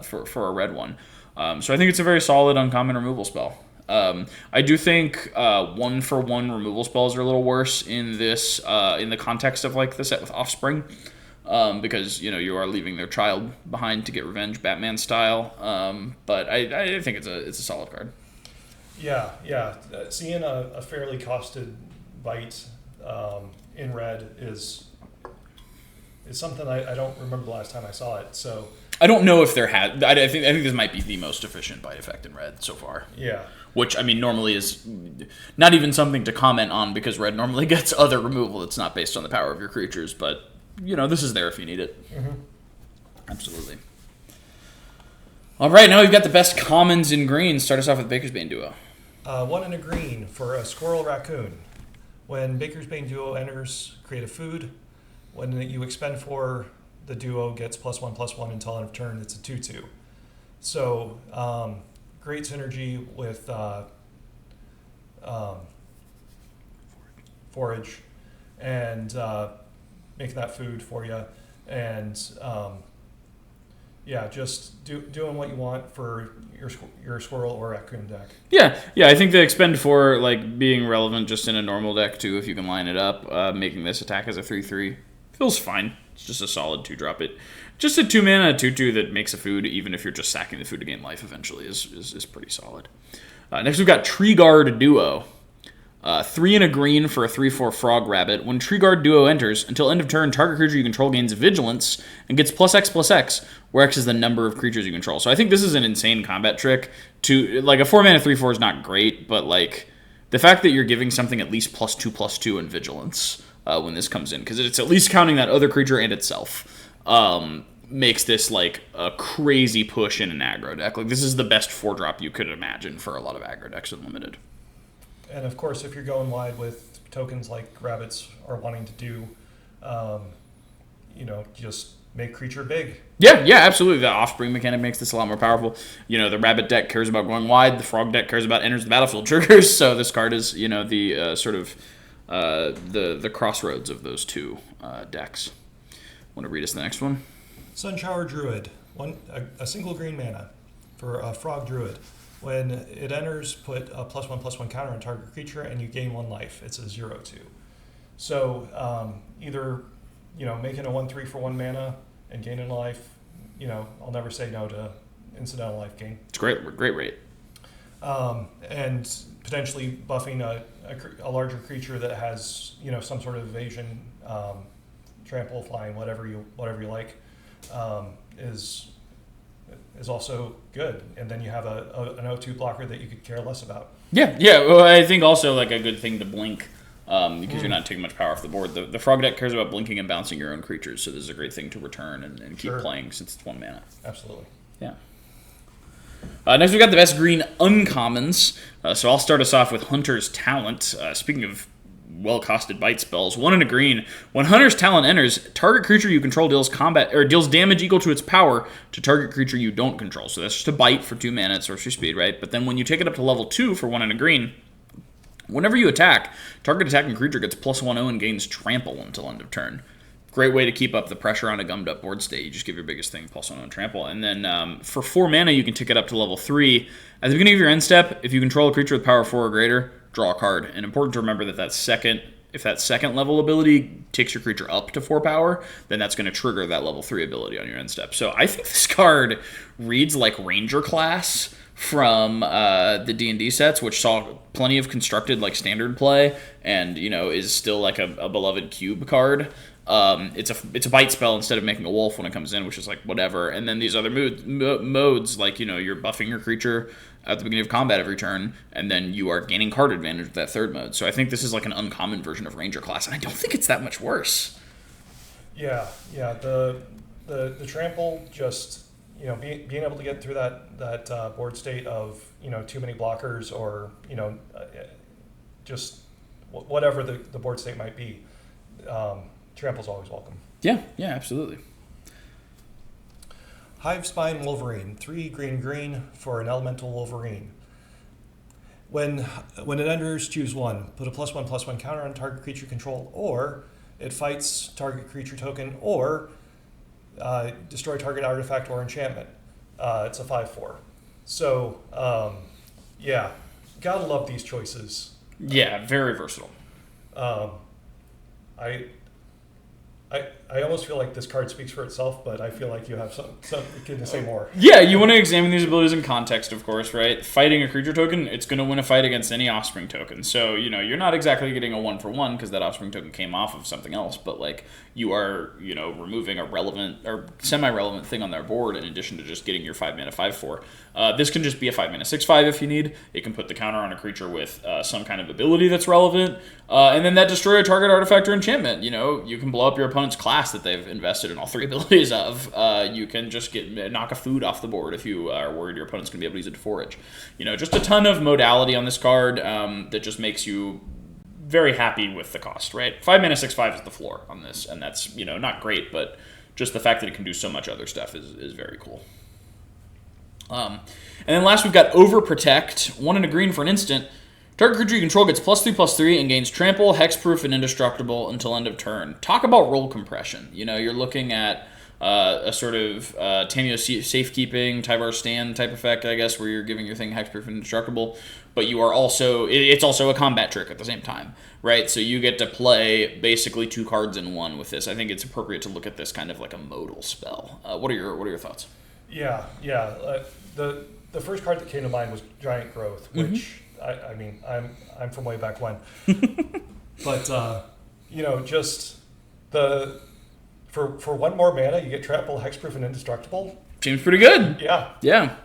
for a red one. So I think it's a very solid uncommon removal spell. I do think 1-for-1 removal spells are a little worse in this in the context of like the set with Offspring. Because, you know, you are leaving their child behind to get revenge, Batman style. But I think it's a solid card. Yeah. Seeing a fairly costed bite in red is something I don't remember the last time I saw it. So I don't know if there had. I think this might be the most efficient bite effect in red so far. Yeah. Which, I mean, normally is not even something to comment on because red normally gets other removal that's not based on the power of your creatures. But, you know, this is there if you need it. Mm-hmm. Absolutely. All right, now we've got the best commons in green. Start us off with Baker's Bane Duo. 1 and a green for a Squirrel Raccoon. When Baker's Bane Duo enters, create a food. When you expend 4, the duo gets +1/+1 until end of turn. It's a 2/2. So great synergy with forage and making that food for you. And yeah, just doing what you want for your squirrel or raccoon deck. Yeah, I think the expend 4, like, being relevant just in a normal deck, too, if you can line it up. Making this attack as a 3/3 feels fine. It's just a solid 2-drop. It just a 2-mana 2/2 that makes a food, even if you're just sacking the food to gain life eventually, is pretty solid. Next, we've got Tree Guard Duo. 3 and a green for a 3/4 Frog Rabbit. When Tree Guard Duo enters, until end of turn, target creature you control gains Vigilance and gets +X/+X, where X is the number of creatures you control. So I think this is an insane combat trick. Like, a 4-mana 3/4 is not great, but, like, the fact that you're giving something at least +2/+2 in Vigilance when this comes in, because it's at least counting that other creature and itself, makes this like a crazy push in an aggro deck. Like this is the best 4-drop you could imagine for a lot of aggro decks in Limited. And of course, if you're going wide with tokens like rabbits are wanting to do, just make creature big. Yeah, absolutely. The offspring mechanic makes this a lot more powerful. The rabbit deck cares about going wide. The frog deck cares about enters the battlefield triggers. So this card is, the sort of the crossroads of those two decks. Want to read us the next one? Sunshower Druid, a single green mana for a frog druid. When it enters, put a +1/+1 counter on target creature, and you gain 1 life. It's a 0/2. So either making a 1/3 for 1 mana and gaining a life. I'll never say no to incidental life gain. It's great rate. And potentially buffing a larger creature that has some sort of evasion, trample, flying, whatever you like, is also good. And then you have an O2 blocker that you could care less about. Yeah. Well, I think also like a good thing to blink because you're not taking much power off the board. The frog deck cares about blinking and bouncing your own creatures, so this is a great thing to return and keep playing since it's 1 mana. Absolutely. Yeah. Next, we got the best green uncommons. So I'll start us off with Hunter's Talent. Speaking of well-costed bite spells, 1 and a green. When Hunter's Talent enters, target creature you control deals damage equal to its power to target creature you don't control. So that's just a bite for 2 mana at sorcery speed, right? But then when you take it up to level 2 for 1 and a green, whenever you attack, target attacking creature gets +1/+0 and gains trample until end of turn. Great way to keep up the pressure on a gummed up board state. You just give your biggest thing +1/+0 and trample. And then for 4 mana, you can tick it up to level 3. At the beginning of your end step, if you control a creature with power 4 or greater, draw a card. And important to remember that if that second level ability takes your creature up to 4 power, then that's going to trigger that level 3 ability on your end step. So I think this card reads like Ranger class from the D&D sets, which saw plenty of constructed like standard play and is still like a beloved cube card. It's a bite spell instead of making a wolf when it comes in, which is like whatever. And then these other modes like you're buffing your creature at the beginning of combat every turn, and then you are gaining card advantage with that 3rd mode. So I think this is like an uncommon version of Ranger class, and I don't think it's that much worse. Yeah. The trample, just being able to get through that board state of too many blockers or just whatever the board state might be. Trample's always welcome. Yeah, absolutely. Hivespine Wolverine, 3 green for an elemental Wolverine. When it enters, choose 1. Put a +1/+1 counter on target creature control, or it fights target creature token, or destroy target artifact or enchantment. It's a 5/4. So, gotta love these choices. Yeah, very versatile. I almost feel like this card speaks for itself, but I feel like you have something to say more. Yeah, you want to examine these abilities in context, of course, right? Fighting a creature token, it's going to win a fight against any offspring token. So, you're not exactly getting a 1-for-1 because that offspring token came off of something else, but like you are, removing a relevant or semi-relevant thing on their board in addition to just getting your 5 mana 5/4. This can just be a 5 mana 6/5 if you need. It can put the counter on a creature with some kind of ability that's relevant, and then that destroy a target artifact or enchantment. You can blow up your opponent's class that they've invested in all 3 abilities of. You can just knock a food off the board if you are worried your opponent's going to be able to use it to forage. Just a ton of modality on this card that just makes you very happy with the cost, right? 5 mana 6/5 is the floor on this, and that's not great, but just the fact that it can do so much other stuff is very cool. And then last we've got Overprotect, 1 and a green for an instant. Target creature you control gets +3/+3 and gains trample, hexproof, and indestructible until end of turn. Talk about role compression. You're looking at a sort of Tameo safekeeping, Tyvar Stand type effect, I guess, where you're giving your thing hexproof and indestructible, but you are also, it's also a combat trick at the same time, right? So you get to play basically 2 cards in 1 with this. I think it's appropriate to look at this kind of like a modal spell. What are your thoughts? Yeah. The first card that came to mind was Giant Growth, which I mean I'm from way back when, but just for 1 more mana you get trample, hexproof, and indestructible. Seems pretty good. Yeah.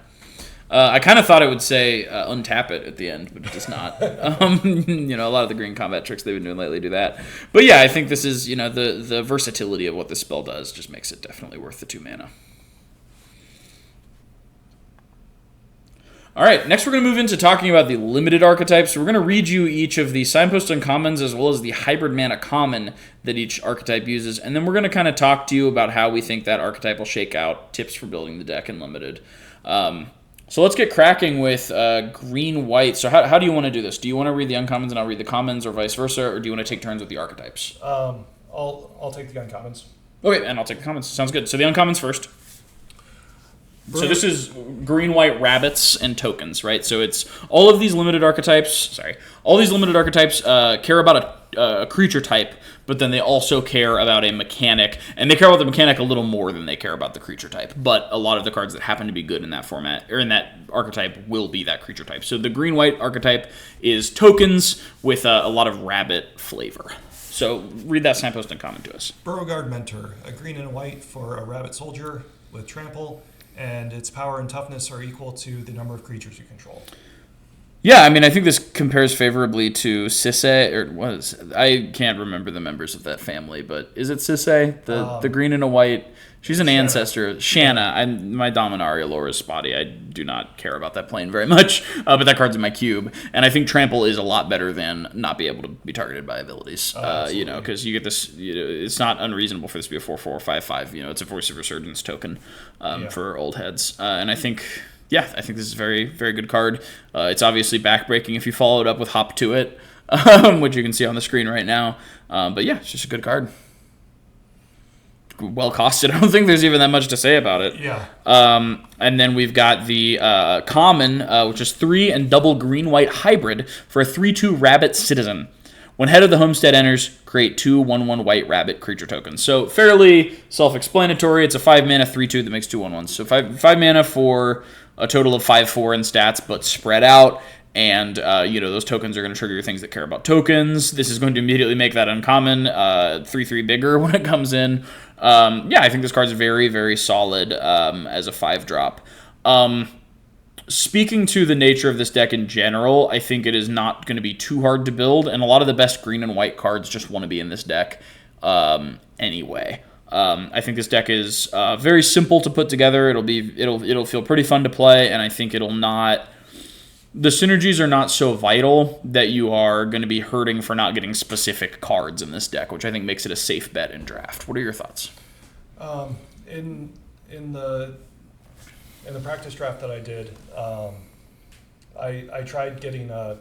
I kind of thought it would say untap it at the end, but it does not. A lot of the green combat tricks they've been doing lately do that. But yeah, I think this is, the versatility of what this spell does just makes it definitely worth the 2 mana. All right, next we're going to move into talking about the limited archetypes. So we're going to read you each of the Signpost Uncommons as well as the Hybrid Mana Common that each archetype uses, and then we're going to kind of talk to you about how we think that archetype will shake out, tips for building the deck in limited. So let's get cracking with green-white. So how do you want to do this? Do you want to read the uncommons and I'll read the commons, or vice versa, or do you want to take turns with the archetypes? I'll take the uncommons. Okay, and I'll take the commons. Sounds good. So the uncommons first. So this is green-white rabbits and tokens, right? So it's all of these limited archetypes. All these limited archetypes care about a creature type, but then they also care about a mechanic, and they care about the mechanic a little more than they care about the creature type. But a lot of the cards that happen to be good in that format or in that archetype will be that creature type. So the green-white archetype is tokens with a lot of rabbit flavor. So read that signpost and comment to us. Beauregard Mentor, a green and a white for a rabbit soldier with trample, and its power and toughness are equal to the number of creatures you control. Yeah, I mean, I think this compares favorably to Sisay, or what is it? I can't remember the members of that family, but is it Sisay? The green and a white? She's an ancestor. Shanna. My Dominaria lore is spotty. I do not care about that plane very much, but that card's in my cube, and I think Trample is a lot better than not be able to be targeted by abilities. Because you get this. It's not unreasonable for this to be a 4/4 5/5. It's a Voice of Resurgence token for old heads, and I think. Yeah, I think this is a very, very good card. It's obviously backbreaking if you follow it up with Hop to It, which you can see on the screen right now. But yeah, it's just a good card. Well costed. I don't think there's even that much to say about it. Yeah. And then we've got the common, which is 3 and double green-white hybrid for a 3/2 rabbit citizen. When Head of the Homestead enters, create 2 1/1 white rabbit creature tokens. So fairly self-explanatory. It's a 5 mana 3/2 that makes 2 1/1s. So 5 mana for a total of 5/4 in stats, but spread out. And, those tokens are going to trigger things that care about tokens. This is going to immediately make that uncommon 3/3 bigger when it comes in. I think this card's very, very solid as a 5-drop. Speaking to the nature of this deck in general, I think it is not going to be too hard to build, and a lot of the best green and white cards just want to be in this deck anyway. I think this deck is very simple to put together. It'll feel pretty fun to play, and I think the synergies are not so vital that you are going to be hurting for not getting specific cards in this deck, which I think makes it a safe bet in draft. What are your thoughts? In the practice draft that I did, I tried getting a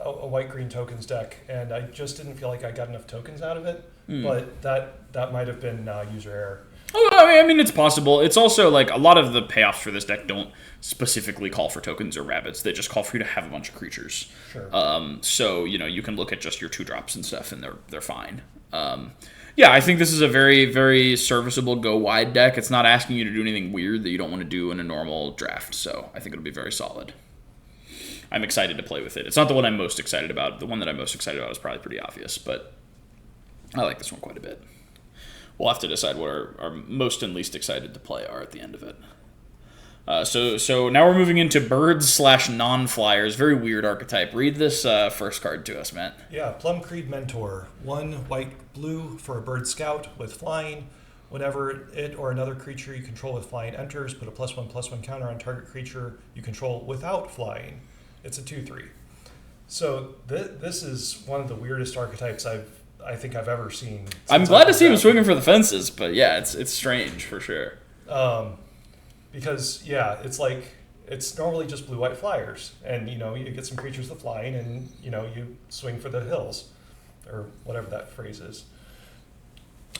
white-green tokens deck, and I just didn't feel like I got enough tokens out of it. But that might have been user error. Oh, I mean, it's possible. It's also like a lot of the payoffs for this deck don't specifically call for tokens or rabbits. They just call for you to have a bunch of creatures. Sure. So you can look at just your 2-drops and stuff, and they're fine. I think this is a very, very serviceable go-wide deck. It's not asking you to do anything weird that you don't want to do in a normal draft, so I think it'll be very solid. I'm excited to play with it. It's not the one I'm most excited about. The one that I'm most excited about is probably pretty obvious, but I like this one quite a bit. We'll have to decide what our most and least excited to play are at the end of it. So now we're moving into birds/non-flyers. Very weird archetype. Read this first card to us, Matt. Yeah, Plum Creed Mentor. 1 white-blue for a bird scout with flying. Whenever it or another creature you control with flying enters, put a +1/+1 counter on target creature you control without flying. It's a 2/3. So this is one of the weirdest archetypes I think I've ever seen. I'm glad to see him swinging for the fences, but yeah, it's strange for sure. Because it's normally just blue-white flyers, and you get some creatures with flying, and you swing for the hills, or whatever that phrase is.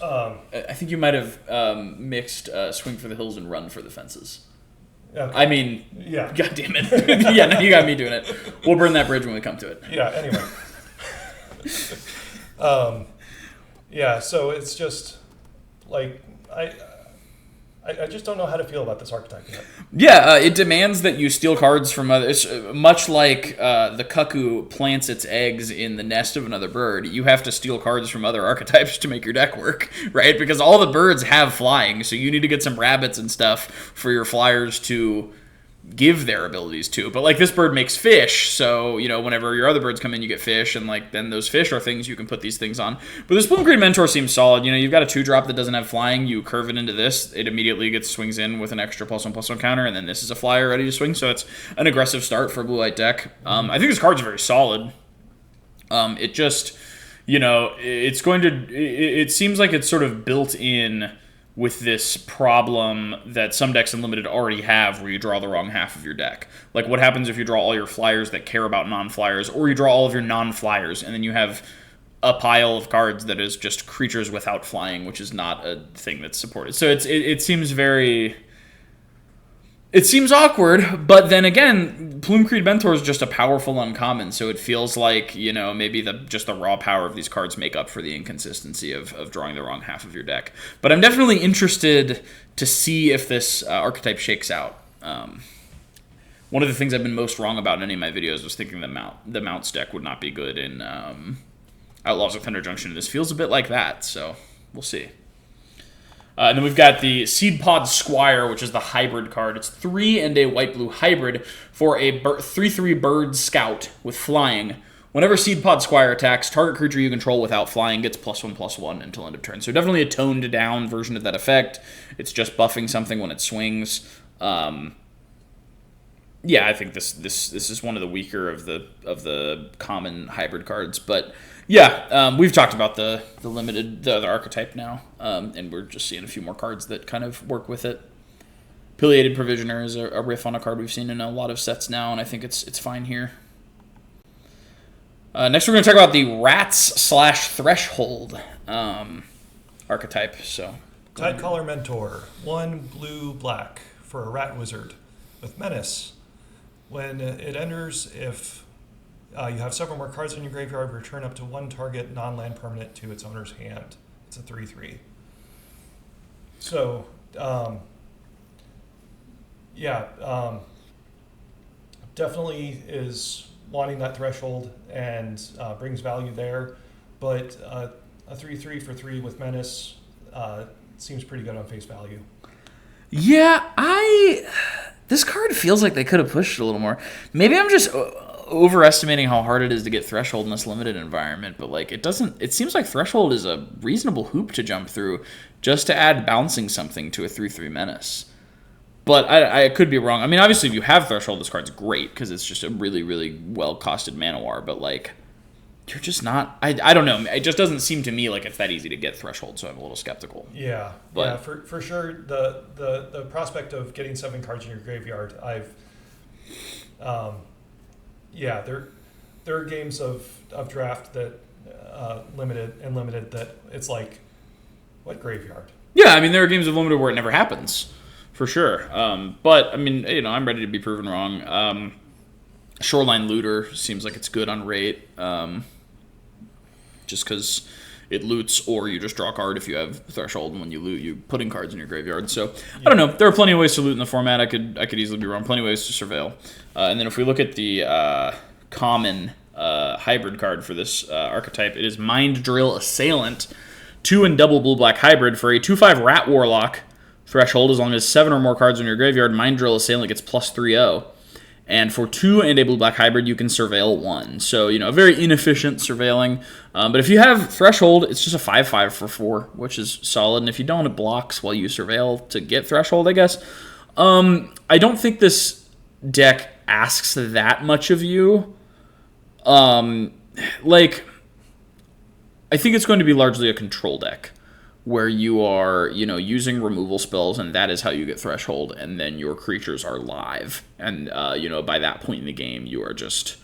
I think you might have mixed swing for the hills and run for the fences. Okay. I mean, yeah. God damn it. Yeah, no, you got me doing it. We'll burn that bridge when we come to it. Yeah, anyway. So it's just like I just don't know how to feel about this archetype yet. Yeah, it demands that you steal cards from others, much like the cuckoo plants its eggs in the nest of another bird. You have to steal cards from other archetypes to make your deck work, right? Because all the birds have flying, so you need to get some rabbits and stuff for your flyers to give their abilities to. But like this bird makes fish, so you know whenever your other birds come in, you get fish, and like then those fish are things you can put these things on. But this Bloom Green Mentor seems solid. You know, you've got a 2-drop that doesn't have flying. You curve it into this, it immediately gets swings in with an extra +1/+1 counter, and then this is a flyer ready to swing. So it's an aggressive start for a blue white deck. I think this card's very solid. It just, you know, it's going to. It seems like it's sort of built in with this problem that some decks in Limited already have where you draw the wrong half of your deck. Like what happens if you draw all your flyers that care about non-flyers, or you draw all of your non-flyers and then you have a pile of cards that is just creatures without flying, which is not a thing that's supported. So it seems very... It seems awkward, but then again, Plume Creed Mentor is just a powerful uncommon, so it feels like, you know, maybe just the raw power of these cards make up for the inconsistency of drawing the wrong half of your deck. But I'm definitely interested to see if this archetype shakes out. One of the things I've been most wrong about in any of my videos was thinking the Mounts deck would not be good in Outlaws of Thunder Junction, and this feels a bit like that, so we'll see. And then we've got the Seed Pod Squire, which is the hybrid card. It's 3 and a white-blue hybrid for a 3/3 bird scout with flying. Whenever Seed Pod Squire attacks, target creature you control without flying gets +1/+1 until end of turn. So definitely a toned-down version of that effect. It's just buffing something when it swings. Yeah, I think this is one of the weaker of the common hybrid cards, but yeah, we've talked about the archetype now, and we're just seeing a few more cards that kind of work with it. Pileated Provisioner is a riff on a card we've seen in a lot of sets now, and I think it's fine here. Next, we're going to talk about the Rats/Threshold archetype. So, Tidecaller Mentor, 1 blue-black for a rat wizard with Menace. When it enters, if you have several more cards in your graveyard, return up to 1 target non-land permanent to its owner's hand. It's a 3/3. So, definitely is wanting that threshold and brings value there. But a 3/3 for 3 with Menace seems pretty good on face value. Yeah, this card feels like they could have pushed it a little more. Maybe I'm just overestimating how hard it is to get Threshold in this limited environment, but like it seems like Threshold is a reasonable hoop to jump through just to add bouncing something to a 3/3 Menace. But I could be wrong. I mean, obviously if you have Threshold, this card's great because it's just a really, really well-costed Manowar, but like you're just not... I don't know. It just doesn't seem to me like it's that easy to get Threshold, so I'm a little skeptical. Yeah, but, yeah, for sure. The prospect of getting 7 cards in your graveyard, there are games of draft that limited that it's like, what graveyard? Yeah, I mean there are games of limited where it never happens, for sure. But I mean, you know, I'm ready to be proven wrong. Shoreline Looter seems like it's good on rate. Just because it loots, or you just draw a card if you have Threshold, and when you loot, you put in cards in your graveyard. So, I don't know. There are plenty of ways to loot in the format. I could easily be wrong. Plenty of ways to surveil. And then if we look at the common hybrid card for this archetype, it is Mind Drill Assailant, 2 and double blue-black hybrid for a 2/5 Rat Warlock. Threshold, as long as 7 or more cards in your graveyard, Mind Drill Assailant gets +3/0. And for 2 and a blue-black hybrid, you can surveil 1. So, you know, a very inefficient surveilling. But if you have Threshold, it's just a 5/5 for 4, which is solid. And if you don't, it blocks while you surveil to get Threshold, I guess. I don't think this deck asks that much of you. I think it's going to be largely a control deck, where you are, you know, using removal spells, and that is how you get Threshold, and then your creatures are live. And, you know, by that point in the game, you are just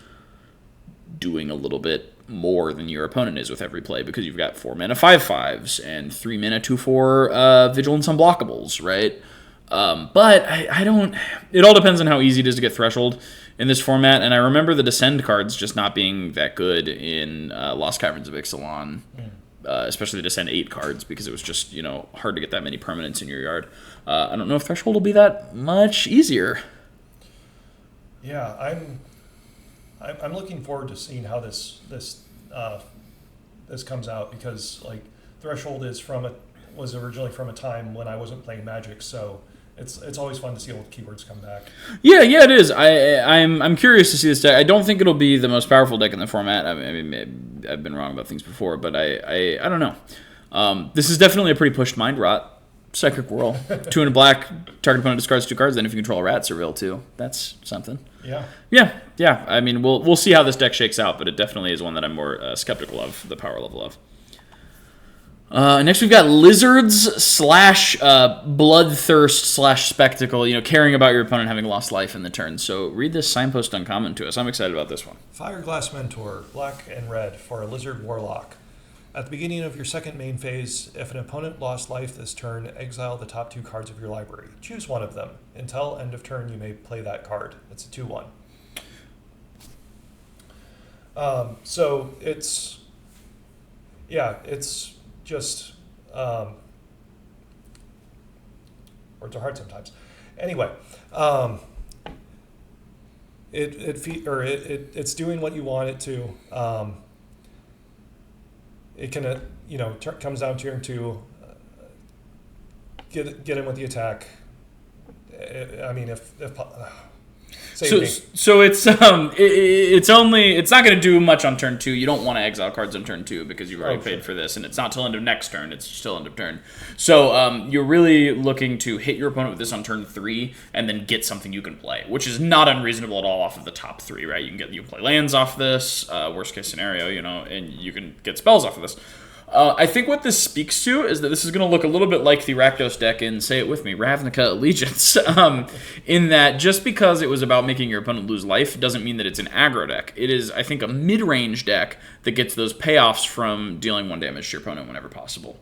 doing a little bit more than your opponent is with every play, because you've got 4 mana 5/5s and 3 mana 2/4 Vigilance Unblockables, right? But I don't... It all depends on how easy it is to get Threshold in this format, and I remember the Descend cards just not being that good in Lost Caverns of Ixalan. Especially to send 8 cards, because it was just, you know, hard to get that many permanents in your yard. I don't know if Threshold will be that much easier. Yeah, I'm looking forward to seeing how this comes out, because like Threshold was originally from a time when I wasn't playing Magic, so it's always fun to see old keywords come back. Yeah, it is. I'm curious to see this deck. I don't think it'll be the most powerful deck in the format. I mean I've been wrong about things before, but I don't know. This is definitely a pretty pushed mind rot. Psychic Whirl. 2 and a black, target opponent discards 2 cards, then if you control a rat, surveil 2. That's something. Yeah. I mean, we'll see how this deck shakes out, but it definitely is one that I'm more skeptical of, the power level of. Next we've got Lizards / Bloodthirst / Spectacle, caring about your opponent having lost life in the turn. So read this signpost uncommon to us. I'm excited about this one. Fireglass Mentor, black and red for a Lizard Warlock. At the beginning of your second main phase, if an opponent lost life this turn, exile the top 2 cards of your library. Choose one of them. Until end of turn, you may play that card. It's a 2/1. So it's just words are hard sometimes. Anyway, it's doing what you want it to. It can, comes down to turn 2, get in with the attack. I mean, So it's it's not going to do much on turn 2. You don't want to exile cards on turn 2 because you've already paid for this, and it's not till end of next turn. It's still end of turn. So you're really looking to hit your opponent with this on turn 3 and then get something you can play, which is not unreasonable at all off of the top 3, right? You can play lands off this, worst case scenario, and you can get spells off of this. I think what this speaks to is that this is going to look a little bit like the Rakdos deck in, say it with me, Ravnica Allegiance, in that just because it was about making your opponent lose life doesn't mean that it's an aggro deck. It is, I think, a mid-range deck that gets those payoffs from dealing 1 damage to your opponent whenever possible.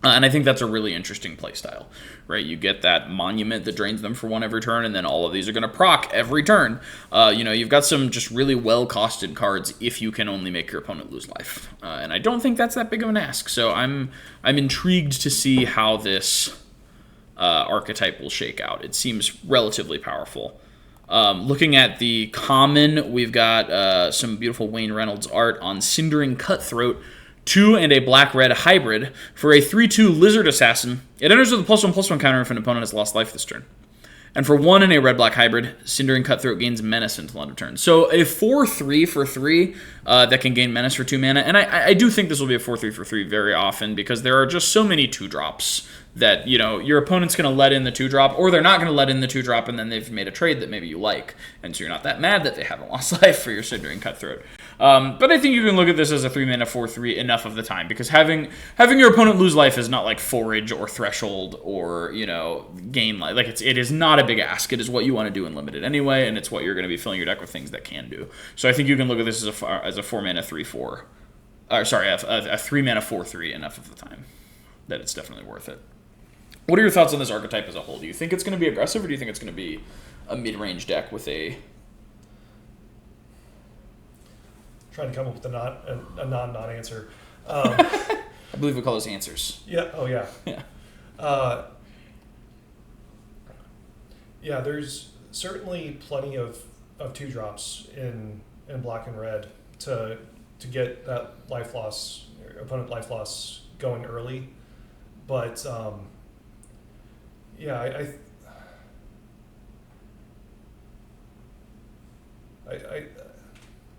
And I think that's a really interesting playstyle, right? You get that monument that drains them for 1 every turn, and then all of these are going to proc every turn. You've got some just really well-costed cards if you can only make your opponent lose life. And I don't think that's that big of an ask. So I'm intrigued to see how this archetype will shake out. It seems relatively powerful. Looking at the common, we've got some beautiful Wayne Reynolds art on Cindering Cutthroat, 2 and a black-red hybrid for a 3/2 Lizard Assassin. It enters with a +1/+1 counter if an opponent has lost life this turn. And for 1 and a red-black hybrid, Cindering Cutthroat gains Menace until end of turn. So a 4/3 for 3 that can gain Menace for 2 mana. And I do think this will be a 4/3 for 3 very often because there are just so many 2-drops that, your opponent's going to let in the 2-drop, or they're not going to let in the 2-drop, and then they've made a trade that maybe you like. And so you're not that mad that they haven't lost life for your Cindering Cutthroat. But I think you can look at this as a 3-mana 4/3 enough of the time, because having your opponent lose life is not like Forage or Threshold or, gain life. Like, it is not a big ask. It is what you want to do in Limited anyway, and it's what you're going to be filling your deck with things that can do. So I think you can look at this as a 4-mana 3/4. A 3-mana 4/3 enough of the time that it's definitely worth it. What are your thoughts on this archetype as a whole? Do you think it's going to be aggressive, or do you think it's going to be a mid-range deck with a... Trying to come up with a non-answer. I believe we call those answers. Yeah. Oh, yeah. Yeah. Yeah, there's certainly plenty of 2-drops in black and red to get that opponent life loss going early. But,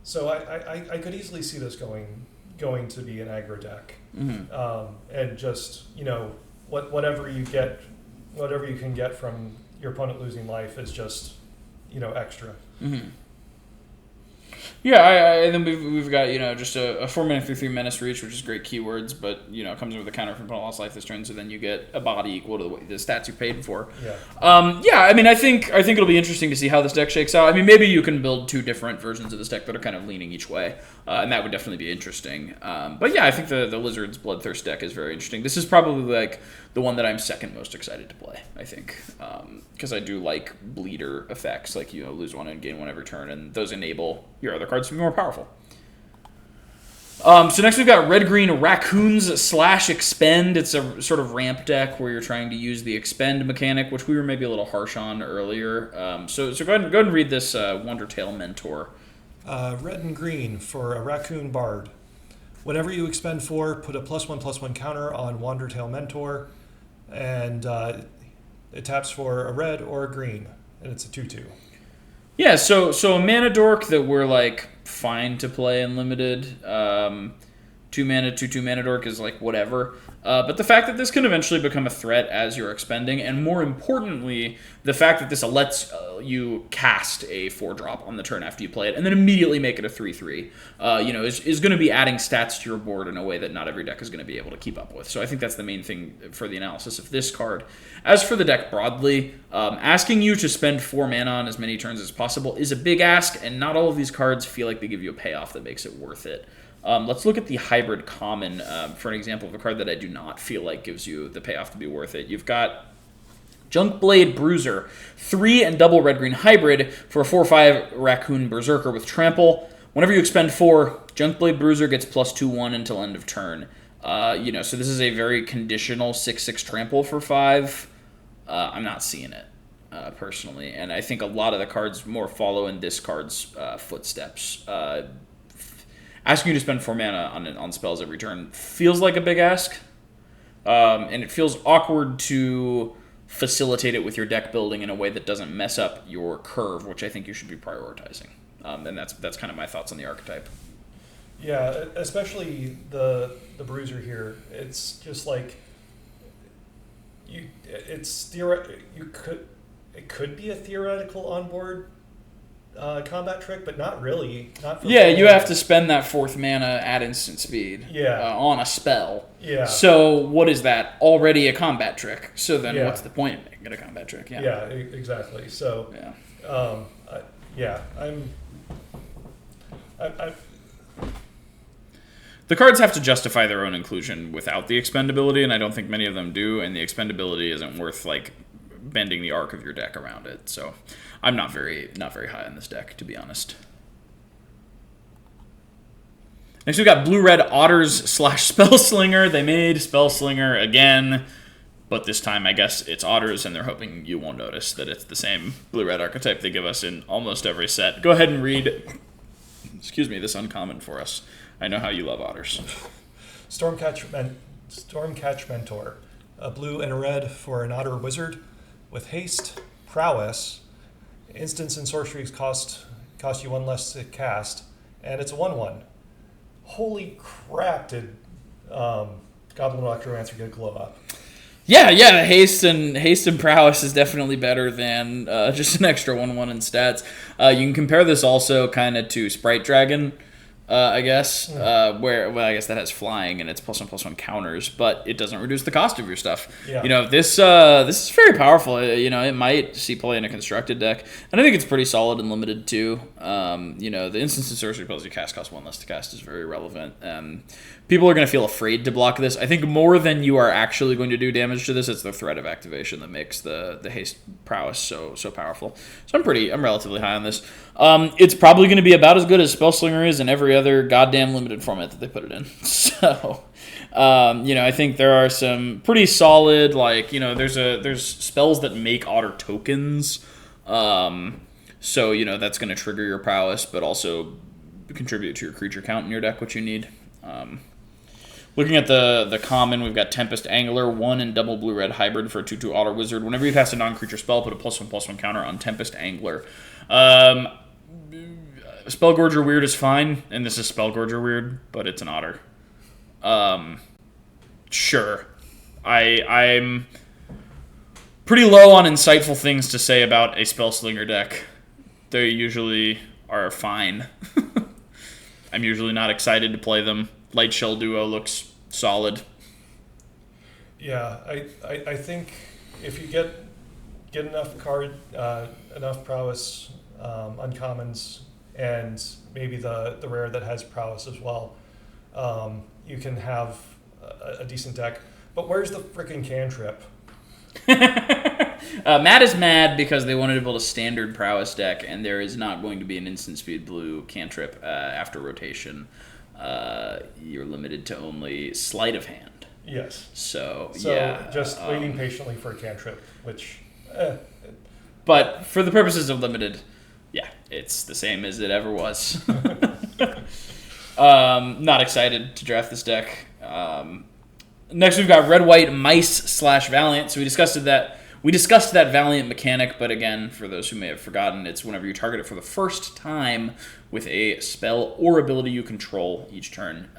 So I could easily see this going to be an aggro deck, and just whatever you can get from your opponent losing life is just extra. Mm-hmm. Yeah, and then we've got just a 4-mana 3/3 Menace Reach, which is great keywords, but it comes in with a counter from opponent lost life this turn, so then you get a body equal to the stats you paid for. Yeah. I mean, I think it'll be interesting to see how this deck shakes out. I mean, maybe you can build 2 different versions of this deck that are kind of leaning each way, and that would definitely be interesting. But yeah, I think the Lizard's Bloodthirst deck is very interesting. This is probably like the one that I'm second most excited to play, I think, because I do like bleeder effects, like lose 1 and gain 1 every turn, and those enable your other cards to be more powerful. So next we've got Red-Green Raccoons / Expend. It's a sort of ramp deck where you're trying to use the Expend mechanic, which we were maybe a little harsh on earlier. So go ahead and read this Wondertail Mentor. Red and green for a Raccoon Bard. Whenever you expend 4, put a +1/+1 counter on Wandertail Mentor, and It taps for a red or a green, and it's a 2/2. Yeah, so a mana dork that we're like fine to play in limited. 2-mana, 2/2 mana dork is like whatever. But the fact that this can eventually become a threat as you're expending, and more importantly, the fact that this lets you cast a 4-drop on the turn after you play it, and then immediately make it a 3/3, is going to be adding stats to your board in a way that not every deck is going to be able to keep up with. So I think that's the main thing for the analysis of this card. As for the deck broadly, asking you to spend 4 mana on as many turns as possible is a big ask, and not all of these cards feel like they give you a payoff that makes it worth it. Let's look at the hybrid common for an example of a card that I do not feel like gives you the payoff to be worth it. You've got Junkblade Bruiser, 3 and double red-green hybrid for a 4/5 Raccoon Berserker with Trample. Whenever you expend 4, Junkblade Bruiser gets +2/1 until end of turn. So this is a very conditional 6/6 Trample for 5. I'm not seeing it personally, and I think a lot of the cards more follow in this card's footsteps. Asking you to spend 4 mana on spells every turn feels like a big ask, and it feels awkward to facilitate it with your deck building in a way that doesn't mess up your curve, which I think you should be prioritizing. And that's kind of my thoughts on the archetype. Yeah, especially the Bruiser here. It's just like it could be a theoretical onboard combat trick, but not really. Not for you have to spend that 4th mana at instant speed on a spell. Yeah. So what is that? Already a combat trick. So then what's the point of making it a combat trick? Yeah, exactly. So the cards have to justify their own inclusion without the expendability, and I don't think many of them do, and the expendability isn't worth like bending the arc of your deck around it. So I'm not very high on this deck, to be honest. Next we've got Blue-Red Otters / Spellslinger. They made Spellslinger again, but this time I guess it's Otters, and they're hoping you won't notice that it's the same Blue-Red archetype they give us in almost every set. Go ahead and read, this uncommon for us. I know how you love Otters. Stormcatch Mentor. A blue and a red for an Otter Wizard with haste, prowess. Instants and sorceries cost you 1 less to cast, and it's a 1/1. Holy crap! Did Goblin Electromancer get a glow up? Yeah. Haste and prowess is definitely better than just an extra 1/1 in stats. You can compare this also kind of to Sprite Dragon. I guess, I guess that has flying and it's +1/+1 counters, but it doesn't reduce the cost of your stuff. Yeah. This is very powerful. It might see play in a constructed deck, and I think it's pretty solid and limited too. The instance and sorcery spells you cast cost 1 less to cast is very relevant. People are going to feel afraid to block this. I think more than you are actually going to do damage to this, it's the threat of activation that makes the haste prowess so powerful. So I'm relatively high on this. It's probably going to be about as good as Spellslinger is in every other goddamn limited format that they put it in. So, I think there are some pretty solid, there's spells that make Otter tokens. So, that's going to trigger your prowess, but also contribute to your creature count in your deck, which you need. Looking at the common, we've got Tempest Angler, 1 and double blue-red hybrid for a 2/2 Otter Wizard. Whenever you cast a non-creature spell, put a +1/+1 counter on Tempest Angler. Spellgorger Weird is fine, and this is Spellgorger Weird, but it's an Otter. Sure. I'm pretty low on insightful things to say about a Spellslinger deck. They usually are fine. I'm usually not excited to play them. Light Shell Duo looks solid. Yeah, I think if you get enough enough prowess, uncommons, and maybe the rare that has prowess as well, you can have a decent deck. But where's the freaking cantrip? Matt is mad because they wanted to build a standard prowess deck, and there is not going to be an instant speed blue cantrip after rotation. You're limited to only sleight of hand. Yes. So just waiting patiently for a cantrip, which... But for the purposes of limited, it's the same as it ever was. Not excited to draft this deck. Next, we've got Red-White Mice / Valiant. So we discussed that We discussed that Valiant mechanic, but again, for those who may have forgotten, it's whenever you target it for the first time with a spell or ability you control each turn,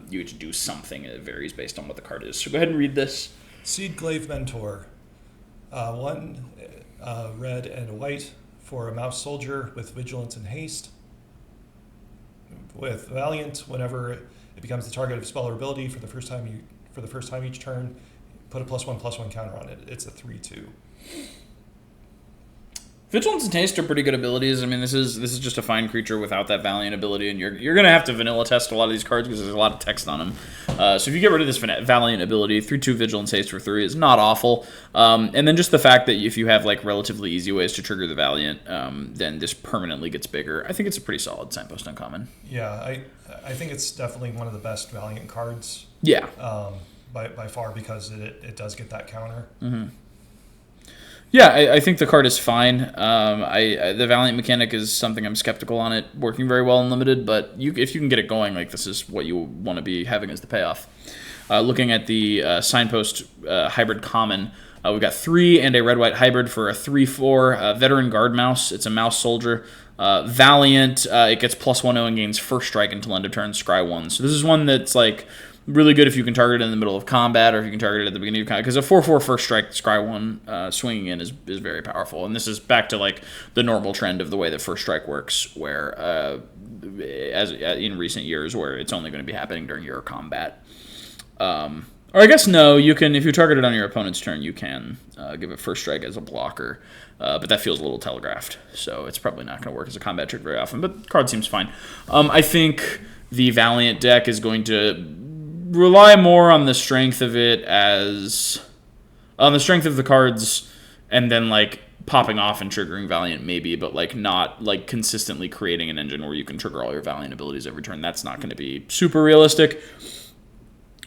you get to do something. It varies based on what the card is. So go ahead and read this. Seed Glaive Mentor. 1 red and a white for a mouse soldier with vigilance and haste. With Valiant, whenever it becomes the target of spell or ability for the first time each turn, put a +1/+1 counter on it. It's a 3/2. Vigilance and Haste are pretty good abilities. I mean, this is just a fine creature without that Valiant ability, and you're going to have to vanilla test a lot of these cards because there's a lot of text on them. So if you get rid of this Valiant ability, 3/2 Vigilance Haste for 3 is not awful. And then just the fact that if you have like relatively easy ways to trigger the Valiant, then this permanently gets bigger. I think it's a pretty solid Signpost Uncommon. Yeah, I think it's definitely one of the best Valiant cards. Yeah. By far, because it does get that counter. Mm-hmm. Yeah, I think the card is fine. The Valiant mechanic is something I'm skeptical on it working very well in Limited, but if you can get it going, like this is what you want to be having as the payoff. Looking at the Signpost Hybrid Common, we've got 3 and a red-white hybrid for a 3/4 Veteran Guard Mouse. It's a mouse soldier. Valiant, it gets +1/0 and gains first strike until end of turn, scry 1. So this is one that's like really good if you can target it in the middle of combat, or if you can target it at the beginning of combat, because a 4/4 first strike scry 1 swinging in is very powerful. And this is back to like the normal trend of the way that first strike works, where as in recent years, where it's only going to be happening during your combat. Or I guess no, you can, if you target it on your opponent's turn, you can give it first strike as a blocker, but that feels a little telegraphed, so it's probably not going to work as a combat trick very often, but the card seems fine. I think the Valiant deck is going to rely more on the strength of it on the strength of the cards, and then like popping off and triggering Valiant maybe, but like not like consistently creating an engine where you can trigger all your Valiant abilities every turn. That's not going to be super realistic.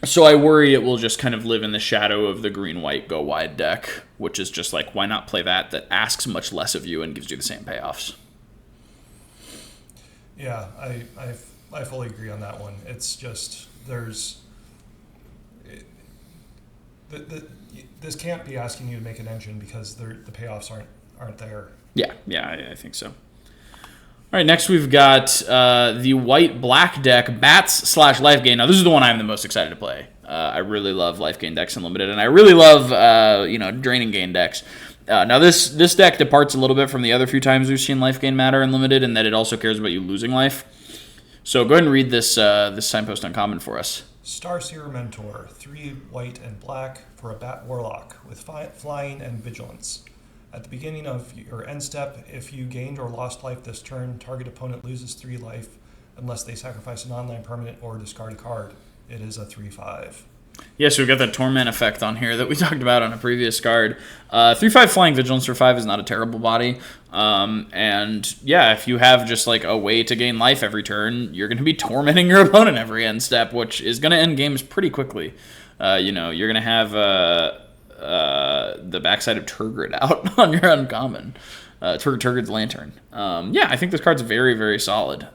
So I worry it will just kind of live in the shadow of the green-white go-wide deck, which is just like, why not play that asks much less of you and gives you the same payoffs? Yeah, I fully agree on that one. It's just, this can't be asking you to make an engine because the payoffs aren't there. Yeah, I think so. All right, next we've got the white-black deck, Bats/Life Gain. Now, this is the one I'm the most excited to play. I really love Life Gain decks in Limited, and I really love Draining Gain decks. Now, this deck departs a little bit from the other few times we've seen Life Gain matter in Limited, in that it also cares about you losing life. So go ahead and read this Signpost Uncommon for us. Starseer Mentor, 3 white and black for a Bat Warlock with flying and vigilance. At the beginning of your end step, if you gained or lost life this turn, target opponent loses 3 life unless they sacrifice a non-land permanent or discard a card. It is a 3/5. Yeah, so we've got that Torment effect on here that we talked about on a previous card. 3/5 Flying Vigilance for 5 is not a terrible body. And yeah, if you have just like a way to gain life every turn, you're going to be tormenting your opponent every end step, which is going to end games pretty quickly. You're going to have the backside of Turgid out on your uncommon. Turgid's Lantern. Yeah, I think this card's very, very solid.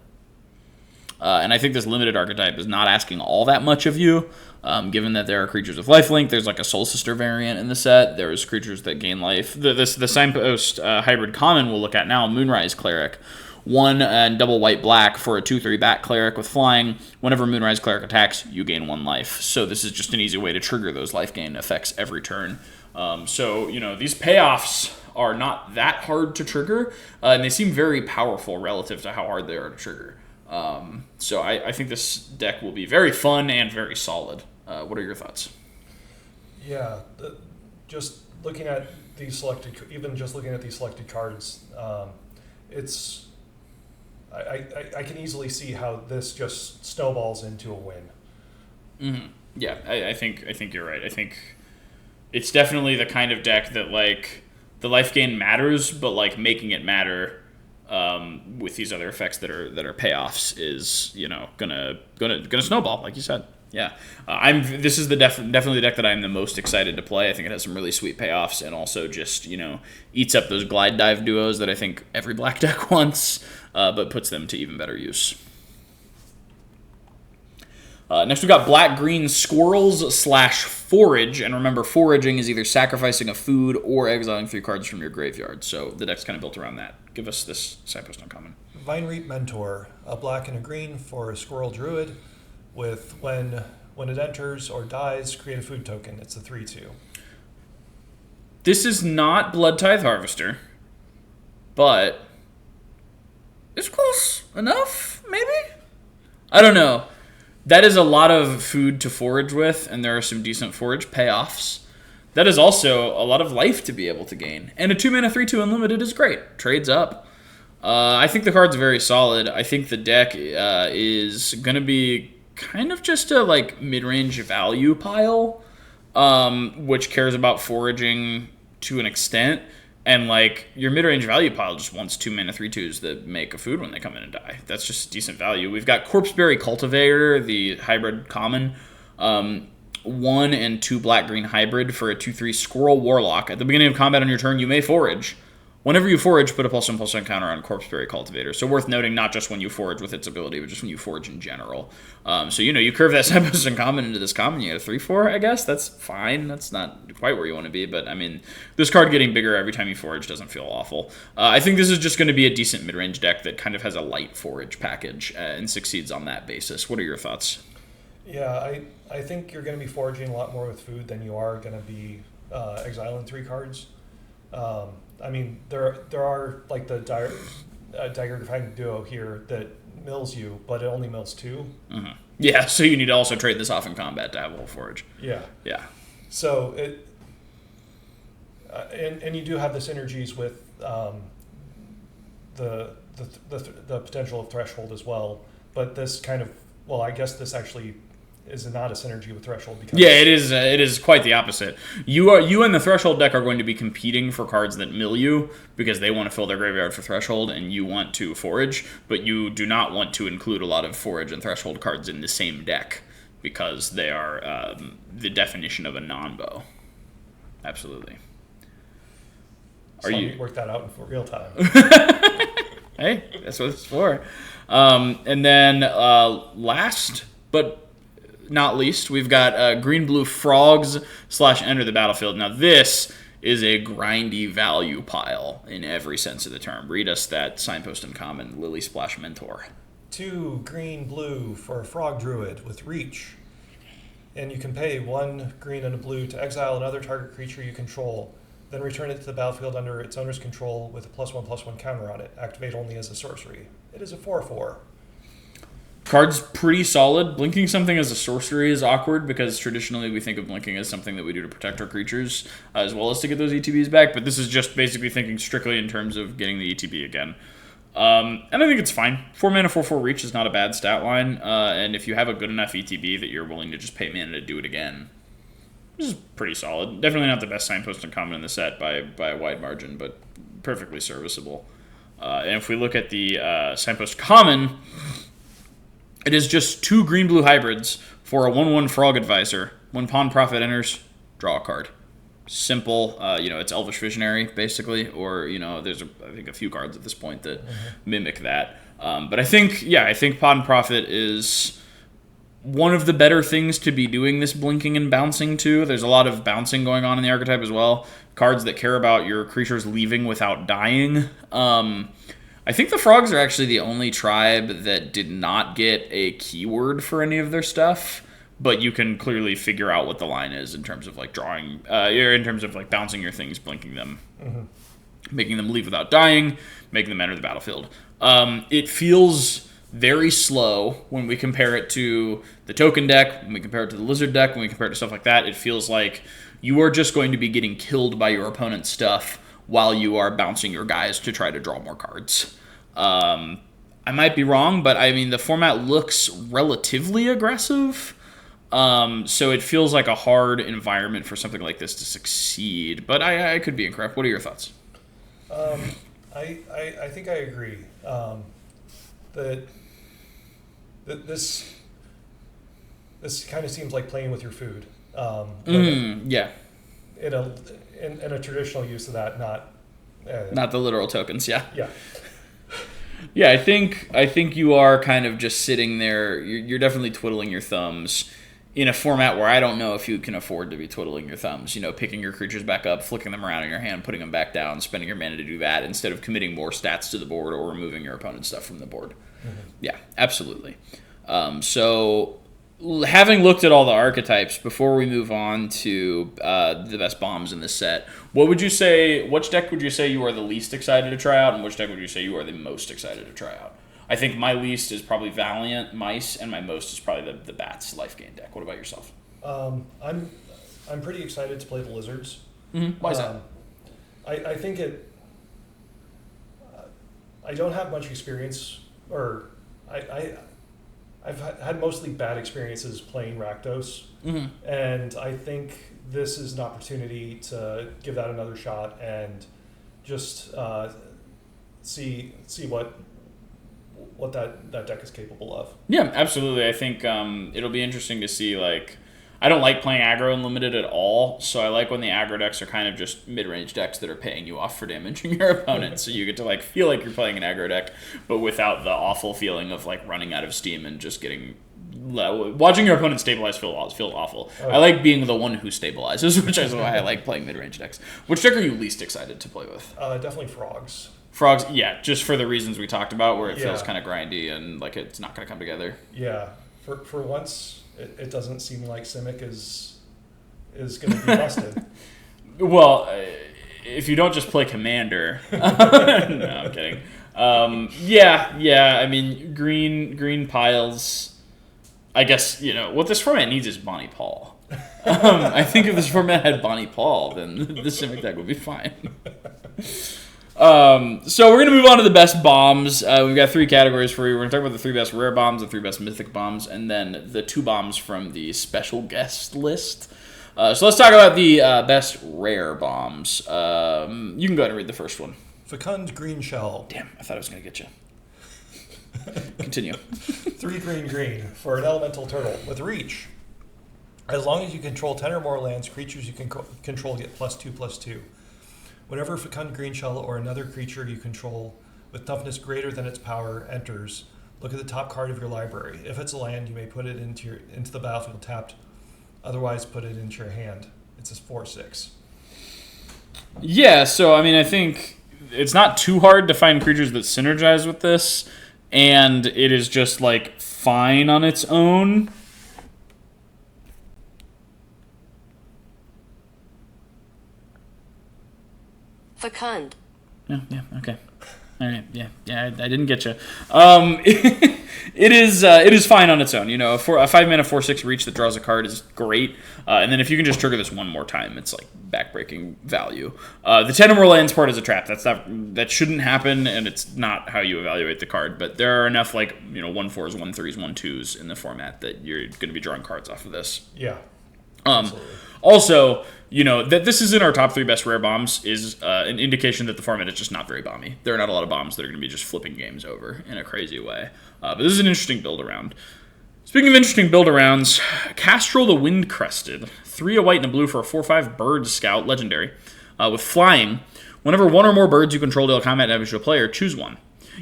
And I think this limited archetype is not asking all that much of you, given that there are creatures with lifelink. There's like a Soul Sister variant in the set. There's creatures that gain life. The Signpost Hybrid Common we'll look at now, Moonrise Cleric. 1 and double white-black for a 2/3 Bat Cleric with flying. Whenever Moonrise Cleric attacks, you gain 1 life. So this is just an easy way to trigger those life gain effects every turn. So these payoffs are not that hard to trigger, and they seem very powerful relative to how hard they are to trigger. So I think this deck will be very fun and very solid. What are your thoughts? Yeah, just looking at these selected cards, it's I can easily see how this just snowballs into a win. Mm-hmm. Yeah, I think you're right. I think it's definitely the kind of deck that like the life gain matters, but like making it matter with these other effects that are payoffs is gonna snowball, like you said. Yeah, this is definitely the deck that I'm the most excited to play. I think it has some really sweet payoffs, and also just eats up those glide dive duos that I think every black deck wants, but puts them to even better use. Next, we got black-green squirrels / forage. And remember, foraging is either sacrificing a food or exiling 3 cards from your graveyard. So the deck's kind of built around that. Give us this signpost uncommon. Vine Reap Mentor, a black and a green for a squirrel druid with when it enters or dies, create a food token. It's a 3/2. This is not Blood Tithe Harvester, but it's close enough, maybe? I don't know. That is a lot of food to forage with, and there are some decent forage payoffs. That is also a lot of life to be able to gain. And a 2-mana 3/2 unlimited is great. Trades up. I think the card's very solid. I think the deck is going to be kind of just a mid-range value pile, which cares about foraging to an extent. And your mid-range value pile just wants 2-mana 3/2s that make a food when they come in and die. That's just decent value. We've got Corpseberry Cultivator, the hybrid common. 1 and 2 black-green hybrid for a 2/3 Squirrel Warlock. At the beginning of combat on your turn, you may forage. Whenever you forage, put a +1/+1 counter on Corpseberry Cultivator. So worth noting, not just when you forage with its ability, but just when you forage in general. So, you curve that signpost uncommon into this common, you get a 3/4, I guess. That's fine. That's not quite where you want to be. But, this card getting bigger every time you forage doesn't feel awful. I think this is just going to be a decent mid-range deck that kind of has a light forage package and succeeds on that basis. What are your thoughts? Yeah, I think you're going to be foraging a lot more with food than you are going to be exiling 3 cards. There are the Dagger-Defying Duo here that mills you, but it only mills 2. Mm-hmm. Yeah, so you need to also trade this off in combat to have a whole forage. Yeah. Yeah. So it, and you do have the synergies with the potential of Threshold as well, but this kind of, I guess this actually is not a synergy with Threshold because it is quite the opposite. You and the Threshold deck are going to be competing for cards that mill you because they want to fill their graveyard for Threshold and you want to forage, but you do not want to include a lot of forage and Threshold cards in the same deck because they are the definition of a non-bow. Absolutely. Are you work that out in real time? Hey, that's what it's for. And then last but not least, we've got green-blue frogs / enter the battlefield. Now this is a grindy value pile in every sense of the term. Read us that signpost uncommon, Lily Splash Mentor. 2 green-blue for a frog druid with reach. And you can pay 1 green and a blue to exile another target creature you control, then return it to the battlefield under its owner's control with a +1/+1 counter on it. Activate only as a sorcery. It is a 4/4. Card's pretty solid. Blinking something as a sorcery is awkward because traditionally we think of blinking as something that we do to protect our creatures as well as to get those ETBs back, but this is just basically thinking strictly in terms of getting the ETB again. And I think it's fine. 4 mana 4/4 reach is not a bad stat line, and if you have a good enough ETB that you're willing to just pay mana to do it again, this is pretty solid. Definitely not the best signpost uncommon in the set by a wide margin, but perfectly serviceable. And if we look at the signpost common, it is just 2 green-blue hybrids for a 1/1 Frog Advisor. When Pawn Prophet enters, draw a card. Simple. It's Elvish Visionary, basically, or, there's, I think, a few cards at this point that mimic that. But I think Pawn Prophet is one of the better things to be doing this blinking and bouncing to. There's a lot of bouncing going on in the archetype as well. Cards that care about your creatures leaving without dying. I think the frogs are actually the only tribe that did not get a keyword for any of their stuff, but you can clearly figure out what the line is in terms of drawing, or in terms of bouncing your things, blinking them, making them leave without dying, making them enter the battlefield. It feels very slow when we compare it to the token deck, when we compare it to the lizard deck, when we compare it to stuff like that. It feels like you are just going to be getting killed by your opponent's stuff while you are bouncing your guys to try to draw more cards. I might be wrong, but the format looks relatively aggressive. So it feels like a hard environment for something like this to succeed, but I could be incorrect. What are your thoughts? I think I agree. That this kind of seems like playing with your food. Yeah. In a traditional use of that, not the literal tokens. Yeah. Yeah. Yeah, I think you are kind of just sitting there. You're definitely twiddling your thumbs in a format where I don't know if you can afford to be twiddling your thumbs. Picking your creatures back up, flicking them around in your hand, putting them back down, spending your mana to do that instead of committing more stats to the board or removing your opponent's stuff from the board. Mm-hmm. Yeah, absolutely. So, having looked at all the archetypes, before we move on to the best bombs in this set, which deck would you say you are the least excited to try out, and which deck would you say you are the most excited to try out? I think my least is probably Valiant, Mice, and my most is probably the Bats life gain deck. What about yourself? I'm pretty excited to play the Lizards. Mm-hmm. Why is that? I think I don't have much experience, or I've had mostly bad experiences playing Rakdos, mm-hmm. and I think this is an opportunity to give that another shot and just see what that deck is capable of. Yeah, absolutely. I think it'll be interesting to see, I don't like playing aggro unlimited at all, so I like when the aggro decks are kind of just mid-range decks that are paying you off for damaging your opponent, so you get to feel like you're playing an aggro deck, but without the awful feeling of running out of steam and just getting... Watching your opponent stabilize feel awful. Okay. I like being the one who stabilizes, which is why I like playing mid-range decks. Which deck are you least excited to play with? Definitely Frogs. Frogs, yeah, just for the reasons we talked about, where it feels kind of grindy and it's not going to come together. Yeah, for once, it doesn't seem like Simic is going to be busted. Well, if you don't just play Commander, no, I'm kidding. Yeah. I mean, green piles. I guess what this format needs is Bonnie Paul. I think if this format had Bonnie Paul, then the Simic deck would be fine. So we're going to move on to the best bombs. We've got 3 categories for you. We're going to talk about the 3 best rare bombs, the 3 best mythic bombs, and then the 2 bombs from the special guest list. So let's talk about the best rare bombs. You can go ahead and read the first one. Fecund Green Shell. Damn, I thought I was going to get you. Continue. 3 green for an elemental turtle with reach. As long as you control 10 or more lands, creatures you can control get +2/+2. Whenever Fecund Greenshell or another creature you control with toughness greater than its power enters, look at the top card of your library. If it's a land, you may put it into the battlefield tapped. Otherwise, put it into your hand. It's a 4/6. Yeah, so I mean, I think it's not too hard to find creatures that synergize with this, and it is just fine on its own. Fecund. Yeah, okay. All right, yeah, I didn't get you. It is fine on its own. A 5-mana 4/6 reach that draws a card is great, and then if you can just trigger this one more time, it's backbreaking value. The 10 or more lands part is a trap. That shouldn't happen, and it's not how you evaluate the card. But there are enough 1/4s, 1/3s, 1/2s in the format that you're going to be drawing cards off of this. Yeah. Absolutely. Also, that this is in our top 3 best rare bombs is an indication that the format is just not very bomby. There are not a lot of bombs that are going to be just flipping games over in a crazy way. But this is an interesting build around. Speaking of interesting build arounds, Castrol the Wind-Crested. 3 a white and a blue for a 4/5 bird scout, legendary. With flying, whenever 1 or more birds you control deal combat damage to a player, choose 1.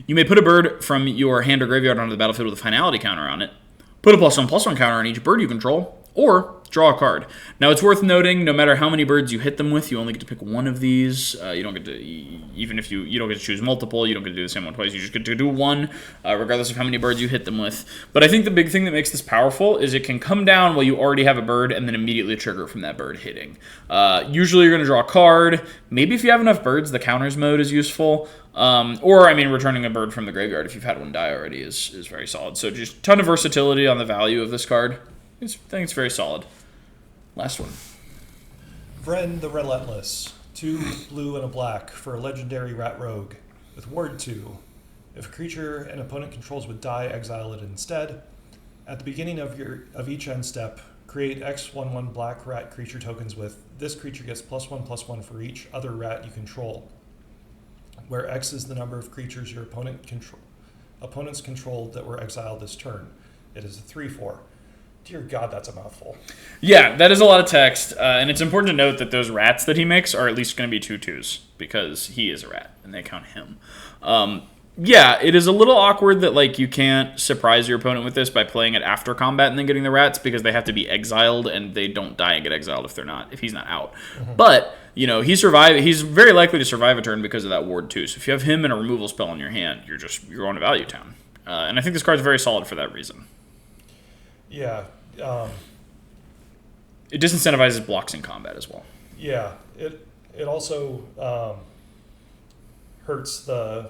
You may put a bird from your hand or graveyard onto the battlefield with a finality counter on it. Put a +1/+1 counter on each bird you control, or draw a card. Now, it's worth noting, no matter how many birds you hit them with, you only get to pick one of these. You don't get to, even if you don't get to choose multiple, you don't get to do the same one twice. You just get to do one, regardless of how many birds you hit them with. But I think the big thing that makes this powerful is it can come down while you already have a bird and then immediately trigger from that bird hitting. Usually, you're going to draw a card. Maybe if you have enough birds, the counters mode is useful. Returning a bird from the graveyard if you've had one die already is very solid. So just a ton of versatility on the value of this card. I think it's very solid. Last one. Vren the Relentless. 2 blue and a black for a legendary rat rogue with ward 2. If a creature an opponent controls would die, exile it instead. At the beginning of each end step, create X/1/1 black rat creature tokens with this creature gets +1/+1 for each other rat you control, where X is the number of creatures your opponents controlled that were exiled this turn. It is a 3/4. Dear God, that's a mouthful. Yeah, that is a lot of text, and it's important to note that those rats that he makes are at least going to be 2/2s, because he is a rat, and they count him. Yeah, it is a little awkward that like you can't surprise your opponent with this by playing it after combat and then getting the rats because they have to be exiled and they don't die and get exiled if he's not out. But he's very likely to survive a turn because of that ward too. So if you have him and a removal spell in your hand, you're going to Value Town. And I think this card's very solid for that reason. Yeah. It disincentivizes blocks in combat as well. Yeah. It also hurts the.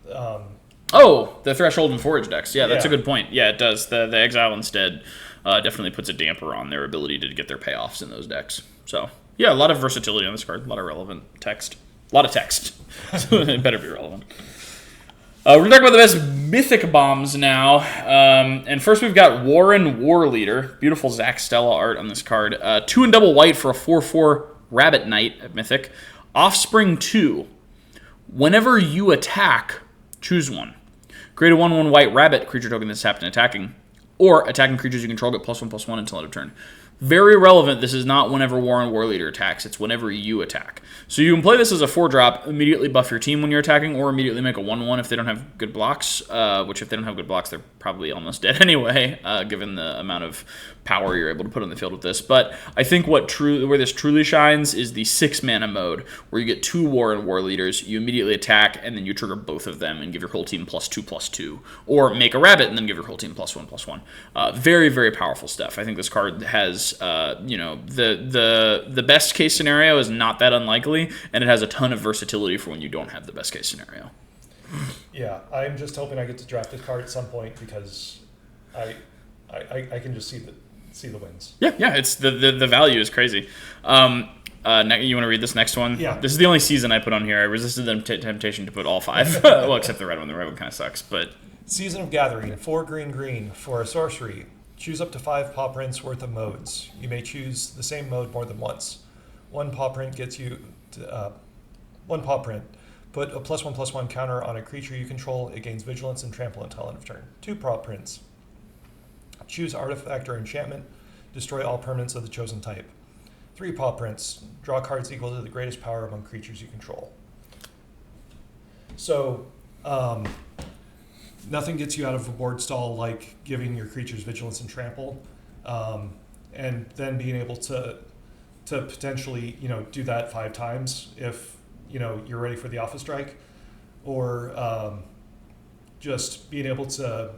The Threshold and Forage decks. Yeah, that's a Yeah. good point. Yeah, it does. The Exile instead definitely puts a damper on their ability to get their payoffs in those decks. So, yeah, a lot of versatility on this card. A lot of relevant text. A lot of text. So it better be relevant. We're going to talk about the best Mythic bombs now. And first we've got Warren Warleader. Beautiful Zach Stella art on this card. 2 and double white for a 4/4 Rabbit Knight at Mythic. Offspring 2. Whenever you attack, choose one. Create a 1/1 white rabbit creature token that's tapped and attacking. Or attacking creatures you control get +1/+1 until end of turn. Very relevant. This is not whenever Warren Warleader attacks. It's whenever you attack. So you can play this as a 4-drop, immediately buff your team when you're attacking, or immediately make a 1/1 if they don't have good blocks, which if they don't have good blocks, they're probably almost dead anyway, given the amount of power you're able to put on the field with this. But I think where this truly shines is the 6-mana mode, where you get 2 Warren Warleaders, you immediately attack, and then you trigger both of them and give your whole team +2/+2. Or make a rabbit and then give your whole team +1/+1. Very, very powerful stuff. I think this card has, the best case scenario is not that unlikely, and it has a ton of versatility for when you don't have the best case scenario. Yeah, I'm just hoping I get to draft this card at some point because I can just see the wins. Yeah, it's the value is crazy. You want to read this next one? Yeah. This is the only season I put on here. I resisted the temptation to put all 5. Well, except the red one. The red one kind of sucks, but... Season of Gathering, 4 green for a sorcery. Choose up to 5 paw prints worth of modes. You may choose the same mode more than once. 1 paw print gets you 1 paw print. Put a +1/+1 counter on a creature you control. It gains vigilance and trample until end of turn. 2 paw prints. Choose artifact or enchantment. Destroy all permanents of the chosen type. 3 paw prints. Draw cards equal to the greatest power among creatures you control. So, nothing gets you out of a board stall like giving your creatures vigilance and trample, and then being able to potentially do that 5 times if you're ready for the Alpha Strike, or just being able to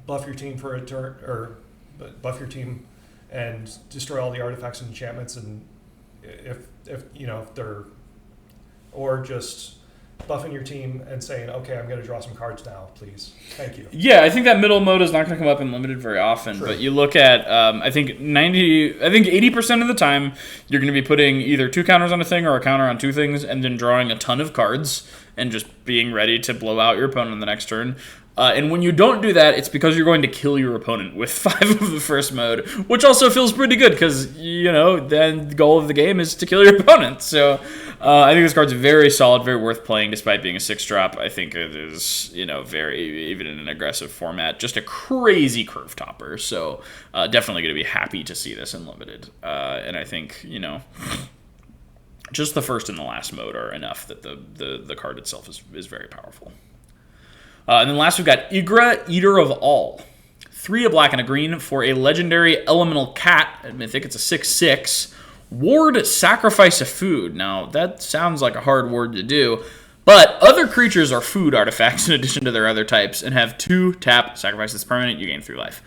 buff your team for a turn, or buff your team and destroy all the artifacts and enchantments, and if they're, or just buffing your team and saying, okay, I'm going to draw some cards now, please. Thank you. Yeah, I think that middle mode is not going to come up in Limited very often, True. but you look at, I think 80% of the time, you're going to be putting either 2 counters on a thing or a counter on 2 things, and then drawing a ton of cards, and just being ready to blow out your opponent on the next turn. And when you don't do that, it's because you're going to kill your opponent with 5 of the first mode, which also feels pretty good because, then the goal of the game is to kill your opponent. So I think this card's very solid, very worth playing despite being a 6-drop. I think it is, very, even in an aggressive format, just a crazy curve topper. So definitely going to be happy to see this in Limited. And I think, just the first and the last mode are enough that the card itself is very powerful. And then last we've got Igra, Eater of All. 3 a black and a green for a legendary elemental cat at Mythic. It's a 6/6. Ward, sacrifice a food. Now, that sounds like a hard word to do, but other creatures are food artifacts in addition to their other types and have 2 tap, sacrifice this permanent, you gain 3 life.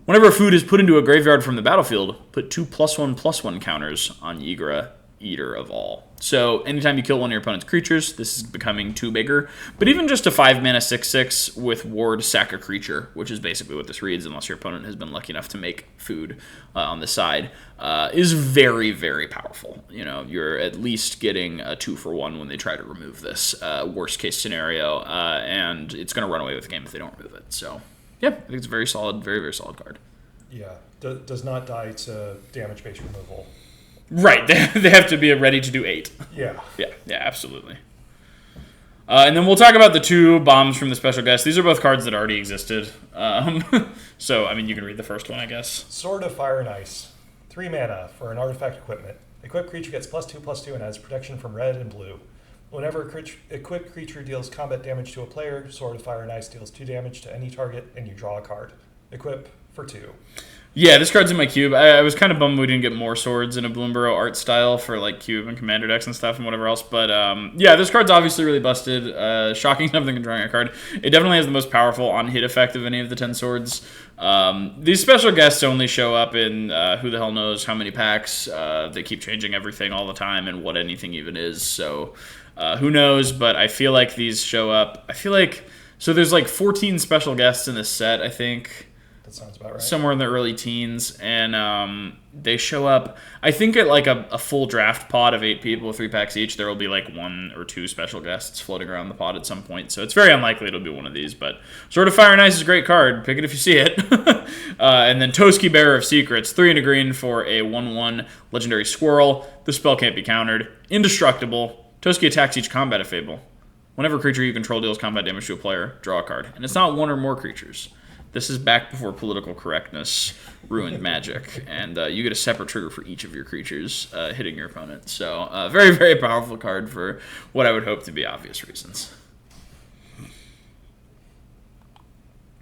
Whenever a food is put into a graveyard from the battlefield, put 2 +1/+1 counters on Igra, Eater of All. So anytime you kill one of your opponent's creatures, this is becoming 2 bigger. But even just a 5-mana 6/6 with Ward, sack a creature, which is basically what this reads, unless your opponent has been lucky enough to make food on the side, is very, very powerful. You're at least getting a 2-for-1 when they try to remove this worst case scenario, and it's going to run away with the game if they don't remove it. So yeah, I think it's a very solid, very, very solid card. Yeah, does not die to damage-based removal. Right, they have to be ready to do 8. Yeah. Yeah, absolutely. And then we'll talk about the 2 bombs from the special guest. These are both cards that already existed. So, you can read the first one, I guess. Sword of Fire and Ice. 3 mana for an artifact equipment. Equipped creature gets +2/+2 and has protection from red and blue. Whenever a equipped creature deals combat damage to a player, Sword of Fire and Ice deals 2 damage to any target, and you draw a card. Equip for 2. Yeah, this card's in my cube. I was kind of bummed we didn't get more swords in a Bloomburrow art style for like cube and commander decks and stuff and whatever else. But yeah, this card's obviously really busted. Shocking something in drawing a card. It definitely has the most powerful on-hit effect of any of the 10 swords. These special guests only show up in who the hell knows how many packs. They keep changing everything all the time and what anything even is. So who knows? But I feel like these show up. I feel like so there's like 14 special guests in this set, I think. That sounds about right. Somewhere in the early teens, and they show up. I think at like a full draft pod of 8 people, 3 packs each, there will be like 1 or 2 special guests floating around the pod at some point. So it's very unlikely it'll be one of these. But Sword of Fire and Ice is a great card. Pick it if you see it. And then Toski, Bearer of Secrets, 3 and a green for a 1/1 legendary squirrel. The spell can't be countered. Indestructible. Toski attacks each combat of Fable. Whenever a creature you control deals combat damage to a player, draw a card. And it's not 1 or more creatures. This is back before political correctness ruined Magic, and you get a separate trigger for each of your creatures hitting your opponent. So, very, very powerful card for what I would hope to be obvious reasons.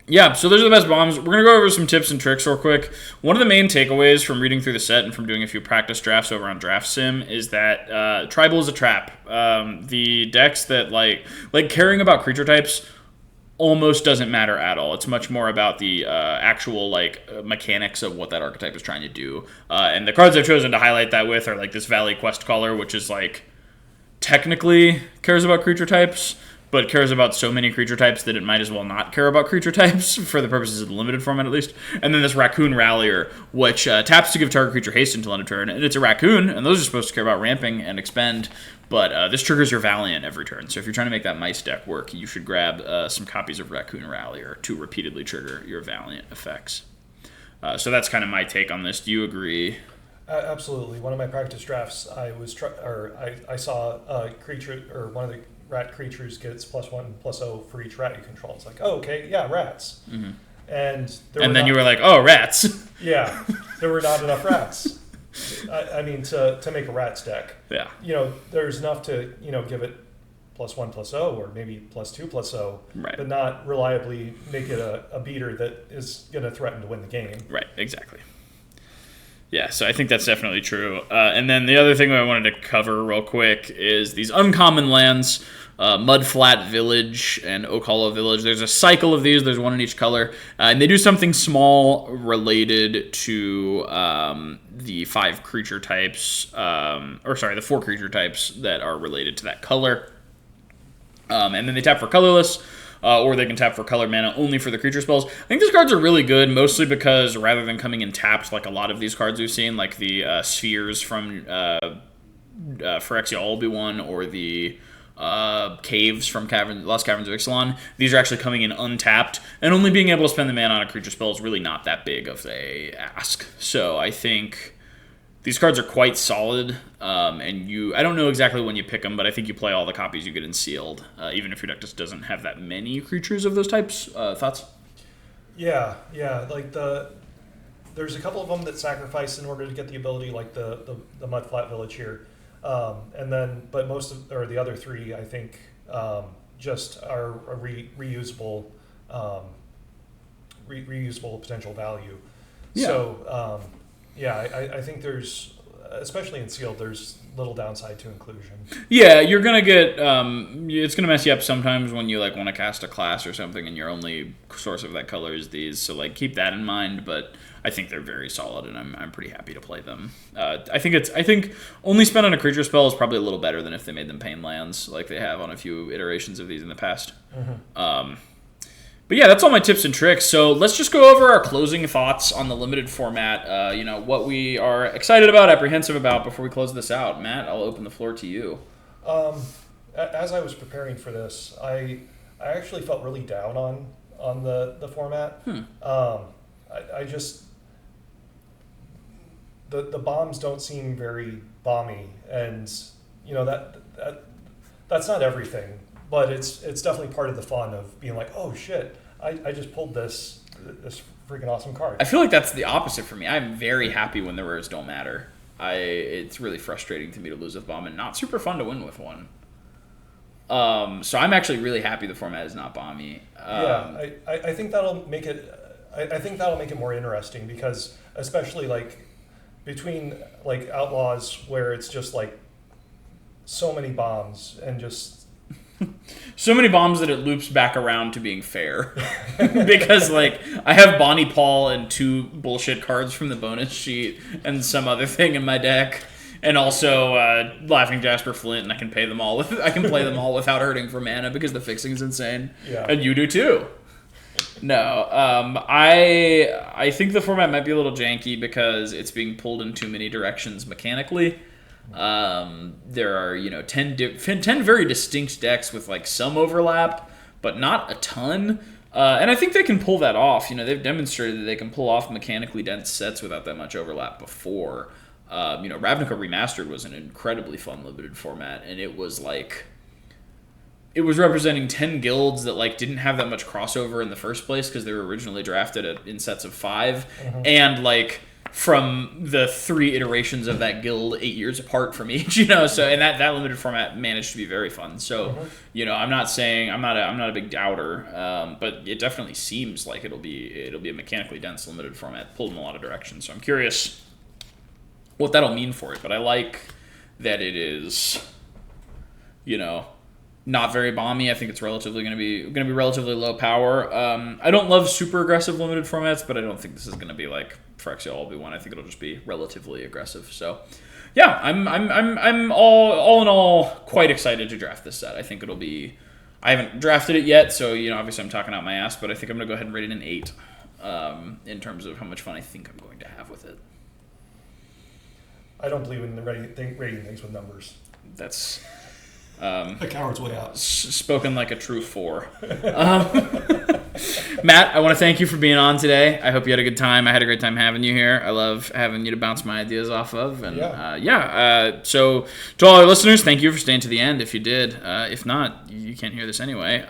Yeah, so those are the best bombs. We're going to go over some tips and tricks real quick. One of the main takeaways from reading through the set and from doing a few practice drafts over on Draft Sim is that Tribal is a trap. The decks that, like caring about creature types almost doesn't matter at all. It's much more about the actual mechanics of what that archetype is trying to do. And the cards I've chosen to highlight that with are like this Valley Quest Caller, which is like technically cares about creature types, but cares about so many creature types that it might as well not care about creature types for the purposes of the limited format at least. And then this Raccoon Rallier, which taps to give target creature haste until end of turn. And it's a raccoon, and those are supposed to care about ramping and expend. But this triggers your Valiant every turn. So if you're trying to make that mice deck work, you should grab some copies of Raccoon Rallier to repeatedly trigger your Valiant effects. So that's kind of my take on this. Do you agree? Absolutely. One of my practice drafts, I saw a creature, or one of the rat creatures gets +1/+0 for each rat you control. It's like, oh, okay, yeah, rats. Mm-hmm. And then you were like, oh, rats. Yeah, there were not enough rats. I mean, to make a rats deck. Yeah. There's enough to, give it +1/+0 or maybe +2/+0, right, but not reliably make it a beater that is going to threaten to win the game. Right, exactly. Yeah, so I think that's definitely true. And then the other thing I wanted to cover real quick is these uncommon lands, Mudflat Village and Oak Hollow Village. There's a cycle of these. There's one in each color. And they do something small related to the 5 creature types, the 4 creature types that are related to that color. And then they tap for colorless. Or they can tap for color mana only for the creature spells. I think these cards are really good, mostly because rather than coming in tapped like a lot of these cards we've seen, like the Spheres from Phyrexia will be one, or the Caves from Lost Caverns of Ixalan, these are actually coming in untapped, and only being able to spend the mana on a creature spell is really not that big of a ask. So I think these cards are quite solid, and I don't know exactly when you pick them, but I think you play all the copies you get in sealed, even if your deck just doesn't have that many creatures of those types. Thoughts? Yeah, there's a couple of them that sacrifice in order to get the ability, like the Mudflat Village here, but the other 3, I think, just are a reusable potential value. Yeah. So. I think there's, especially in sealed, there's little downside to inclusion. Yeah, you're gonna get it's gonna mess you up sometimes when you want to cast a class or something, and your only source of that color is these. So keep that in mind. But I think they're very solid, and I'm pretty happy to play them. I think only spent on a creature spell is probably a little better than if they made them pain lands like they have on a few iterations of these in the past. Mm-hmm. But yeah, that's all my tips and tricks. So let's just go over our closing thoughts on the limited format. What we are excited about, apprehensive about before we close this out. Matt, I'll open the floor to you. As I was preparing for this, I actually felt really down on the format. I just the bombs don't seem very bomby, and that's not everything. But it's definitely part of the fun of being like, oh shit, I just pulled this freaking awesome card. I feel like that's the opposite for me. I'm very happy when the rares don't matter. It's really frustrating to me to lose with bomb, and not super fun to win with one. So I'm actually really happy the format is not bomby. I think that'll make it. I think that'll make it more interesting because, especially like between like Outlaws, where it's just like so many bombs and just so many bombs that it loops back around to being fair. Because like I have Bonnie Paul and 2 bullshit cards from the bonus sheet and some other thing in my deck. And also Laughing Jasper Flint, and I can play them all without hurting for mana because the fixing is insane. Yeah. And you do too. No, I think the format might be a little janky because it's being pulled in too many directions mechanically. There are 10 very distinct decks with like some overlap, but not a ton. And I think they can pull that off. They've demonstrated that they can pull off mechanically dense sets without that much overlap before. Ravnica Remastered was an incredibly fun limited format, and it was representing 10 guilds that like didn't have that much crossover in the first place because they were originally drafted in sets of 5, and like from the 3 iterations of that guild 8 years apart from each, so and that limited format managed to be very fun. So I'm not a big doubter, but it definitely seems like it'll be a mechanically dense limited format pulled in a lot of directions. So I'm curious what that'll mean for it, but I like that it is, not very bomby. I think it's relatively going to be relatively low power. I don't love super aggressive limited formats, but I don't think this is going to be like Phyrexia LB1. I think it'll just be relatively aggressive. So, yeah, I'm all in all quite excited to draft this set. I think it'll be. I haven't drafted it yet, so obviously I'm talking out my ass, but I think I'm going to go ahead and rate it an 8 in terms of how much fun I think I'm going to have with it. I don't believe in rating things with numbers. That's a coward's way out. Spoken like a true 4. Matt, I want to thank you for being on today. I hope you had a good time. I had a great time having you here. I love having you to bounce my ideas off of. And so to all our listeners, thank you for staying to the end. If you did, if not, you can't hear this anyway.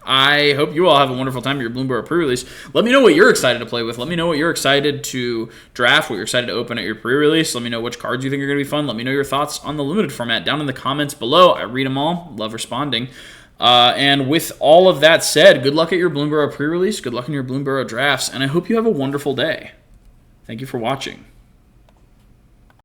I hope you all have a wonderful time at your Bloomburrow pre-release. Let me know what you're excited to play with. Let me know what you're excited to draft, what you're excited to open at your pre-release. Let me know which cards you think are going to be fun. Let me know your thoughts on the limited format down in the comments below. I read them all. Love responding. And with all of that said, good luck at your Bloomburrow pre-release. Good luck in your Bloomburrow drafts. And I hope you have a wonderful day. Thank you for watching.